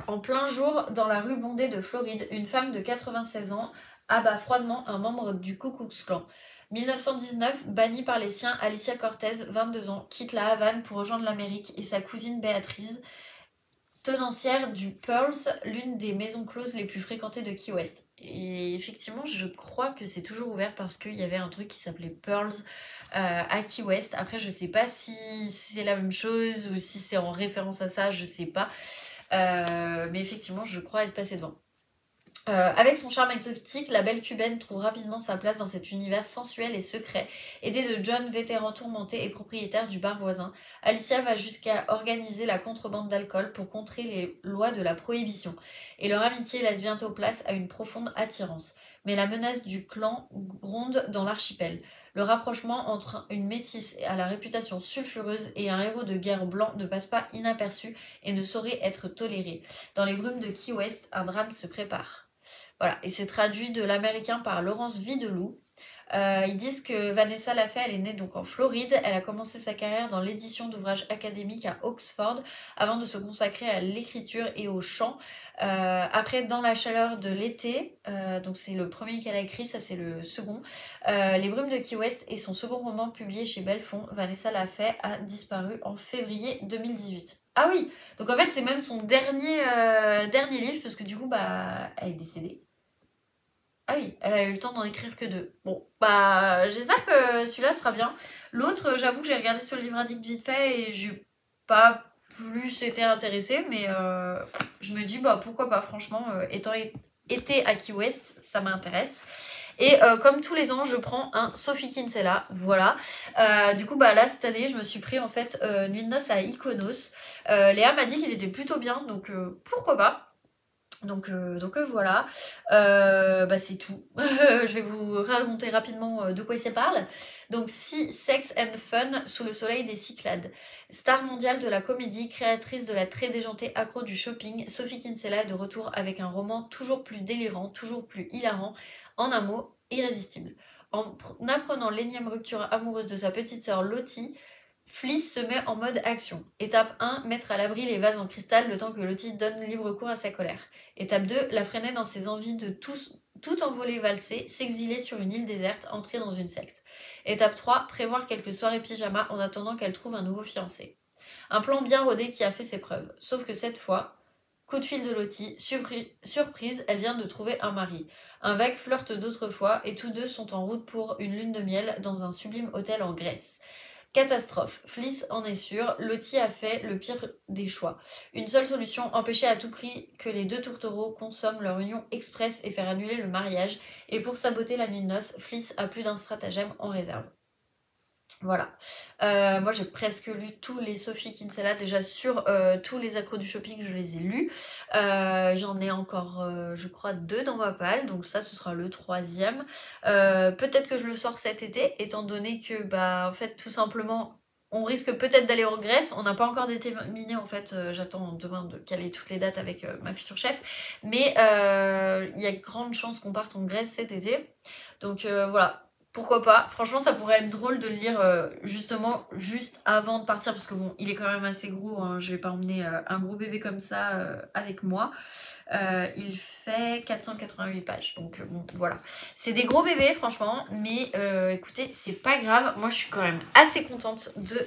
en plein jour, dans la rue bondée de Floride, une femme de 96 ans abat froidement un membre du Ku Klux Klan. 1919, bannie par les siens, Alicia Cortez, 22 ans, quitte la Havane pour rejoindre l'Amérique et sa cousine Béatrice, tenancière du Pearls, l'une des maisons closes les plus fréquentées de Key West. Et effectivement, je crois que c'est toujours ouvert parce qu'il y avait un truc qui s'appelait Pearls à Key West. Après, je sais pas si c'est la même chose ou si c'est en référence à ça, je sais pas. Mais effectivement je crois être passée devant. Avec son charme exotique, la belle cubaine trouve rapidement sa place dans cet univers sensuel et secret. Aidée de John, vétéran tourmenté et propriétaire du bar voisin, Alicia va jusqu'à organiser la contrebande d'alcool pour contrer les lois de la prohibition. Et leur amitié laisse bientôt place à une profonde attirance. mais la menace du clan gronde dans l'archipel. Le rapprochement entre une métisse à la réputation sulfureuse et un héros de guerre blanc ne passe pas inaperçu et ne saurait être toléré. Dans les brumes de Key West, un drame se prépare. Voilà, et c'est traduit de l'américain par Laurence Videlou. Ils disent que Vanessa Lafay, elle est née donc en Floride. Elle a commencé sa carrière dans l'édition d'ouvrages académiques à Oxford avant de se consacrer à l'écriture et au chant. Après, dans la chaleur de l'été, donc c'est le premier qu'elle a écrit, ça c'est le second. Les brumes de Key West est son second roman publié chez Belfond. Vanessa Lafay a disparu en février 2018. Ah oui, donc en fait c'est même son dernier livre parce que du coup bah elle est décédée. Ah oui, elle a eu le temps d'en écrire que 2. Bon, bah j'espère que celui-là sera bien. L'autre, j'avoue que j'ai regardé sur le livre addict vite fait et j'ai pas plus été intéressée, mais je me dis bah pourquoi pas, franchement, étant été à Key West, ça m'intéresse. Et comme tous les ans, je prends un Sophie Kinsella, voilà. Du coup, bah là, cette année, je me suis pris en fait Nuit de noces à Iconos. Léa m'a dit qu'il était plutôt bien, donc pourquoi pas. Donc voilà, bah c'est tout. Je vais vous raconter rapidement de quoi il se parle. Donc Sex and Fun sous le soleil des Cyclades. Star mondiale de la comédie, créatrice de la très déjantée accro du shopping, Sophie Kinsella est de retour avec un roman toujours plus délirant, toujours plus hilarant, en un mot, irrésistible. En apprenant l'énième rupture amoureuse de sa petite sœur Lottie, Fliss se met en mode action. Étape 1, mettre à l'abri les vases en cristal le temps que Lottie donne libre cours à sa colère. Étape 2, la freiner dans ses envies de tout envoler valser, s'exiler sur une île déserte, entrer dans une secte. Étape 3, prévoir quelques soirées pyjama en attendant qu'elle trouve un nouveau fiancé. Un plan bien rodé qui a fait ses preuves. Sauf que cette fois, coup de fil de Lottie, surprise, elle vient de trouver un mari. Un vague flirt d'autrefois et tous deux sont en route pour une lune de miel dans un sublime hôtel en Grèce. Catastrophe. Fliss en est sûr, Lottie a fait le pire des choix. Une seule solution, empêcher à tout prix que les deux tourtereaux consomment leur union express et faire annuler le mariage. Et pour saboter la nuit de noces, Fliss a plus d'un stratagème en réserve. Voilà. Moi j'ai presque lu tous les Sophie Kinsella, déjà sur tous les accros du shopping, je les ai lus. J'en ai encore, je crois, 2 dans ma palle, donc ça ce sera le 3e. Peut-être que je le sors cet été, étant donné que, bah, en fait, tout simplement, on risque peut-être d'aller en Grèce. On n'a pas encore déterminé, en fait, j'attends demain de caler toutes les dates avec ma future chef. Mais il y a grande chance qu'on parte en Grèce cet été. Donc voilà. Pourquoi pas, franchement ça pourrait être drôle de le lire justement juste avant de partir parce que bon il est quand même assez gros, hein. Je vais pas emmener un gros bébé comme ça avec moi. Il fait 488 pages, donc bon voilà. C'est des gros bébés franchement, mais écoutez c'est pas grave, moi je suis quand même assez contente de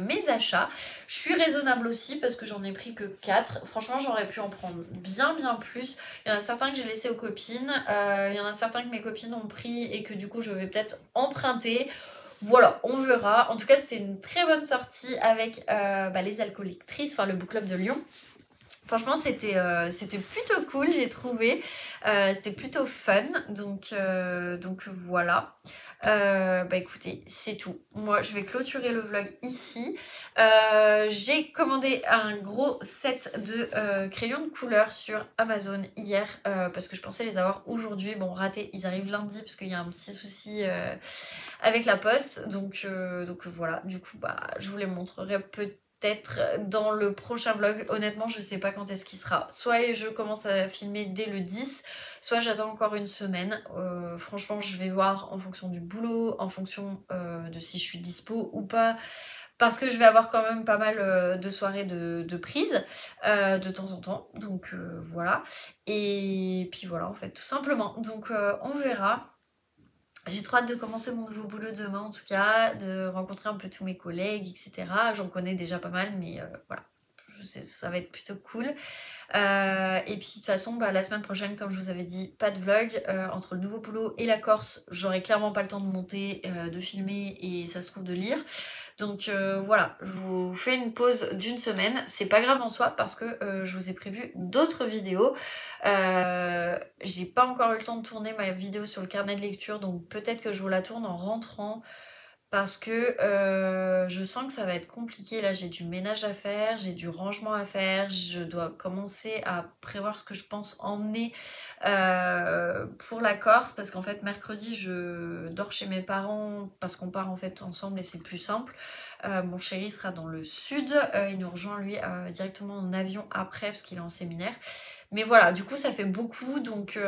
mes achats. Je suis raisonnable aussi parce que j'en ai pris que 4, franchement j'aurais pu en prendre bien plus. Il y en a certains que j'ai laissés aux copines, il y en a certains que mes copines ont pris et que du coup je vais peut-être emprunter. Voilà, on verra. En tout cas c'était une très bonne sortie avec les alcooliques, enfin le book club de Lyon. Franchement, c'était plutôt cool, j'ai trouvé. C'était plutôt fun. Donc voilà. Écoutez, c'est tout. Moi, je vais clôturer le vlog ici. J'ai commandé un gros set de crayons de couleur sur Amazon hier parce que je pensais les avoir aujourd'hui. Bon, raté, ils arrivent lundi parce qu'il y a un petit souci avec la poste. Donc voilà, du coup, bah, je vous les montrerai peut-être dans le prochain vlog. Honnêtement je sais pas quand est-ce qu'il sera, soit je commence à filmer dès le 10, soit j'attends encore une semaine. Franchement je vais voir en fonction du boulot, en fonction de si je suis dispo ou pas, parce que je vais avoir quand même pas mal de soirées de prise de temps en temps, donc voilà. Et puis voilà en fait tout simplement, donc on verra. J'ai trop hâte de commencer mon nouveau boulot demain en tout cas, de rencontrer un peu tous mes collègues, etc. J'en connais déjà pas mal, mais voilà, je sais, ça va être plutôt cool. Et puis de toute façon, la semaine prochaine, comme je vous avais dit, pas de vlog. Entre le nouveau boulot et la Corse, j'aurai clairement pas le temps de monter, de filmer et ça se trouve de lire. Donc voilà, je vous fais une pause d'une semaine. C'est pas grave en soi parce que je vous ai prévu d'autres vidéos. J'ai pas encore eu le temps de tourner ma vidéo sur le carnet de lecture, donc peut-être que je vous la tourne en rentrant. parce que je sens que ça va être compliqué. Là, j'ai du ménage à faire, j'ai du rangement à faire, je dois commencer à prévoir ce que je pense emmener pour la Corse, parce qu'en fait mercredi je dors chez mes parents parce qu'on part en fait ensemble et c'est plus simple. Mon chéri sera dans le sud, il nous rejoint lui directement en avion après parce qu'il est en séminaire. Mais voilà, du coup ça fait beaucoup, donc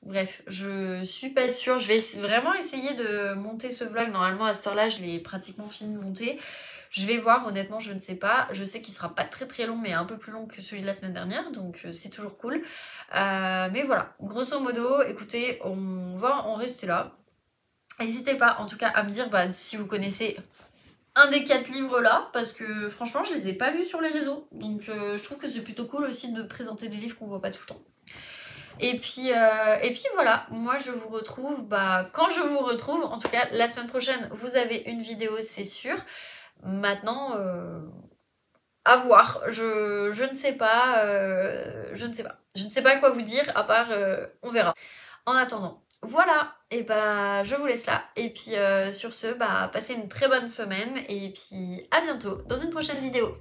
bref, je suis pas sûre. Je vais vraiment essayer de monter ce vlog. Normalement à cette heure-là je l'ai pratiquement fini de monter. Je vais voir, honnêtement je ne sais pas. Je sais qu'il sera pas très long mais un peu plus long que celui de la semaine dernière, donc c'est toujours cool. Mais voilà, grosso modo, écoutez, on va en rester là. N'hésitez pas en tout cas à me dire si vous connaissez un des 4 livres là, parce que franchement je les ai pas vus sur les réseaux, donc je trouve que c'est plutôt cool aussi de présenter des livres qu'on voit pas tout le temps. Et puis voilà, moi je vous retrouve quand je vous retrouve. En tout cas la semaine prochaine vous avez une vidéo, c'est sûr. Maintenant à voir, je ne sais pas, je ne sais pas quoi vous dire à part on verra. En attendant, voilà, et je vous laisse là, et puis sur ce, passez une très bonne semaine, et puis à bientôt dans une prochaine vidéo.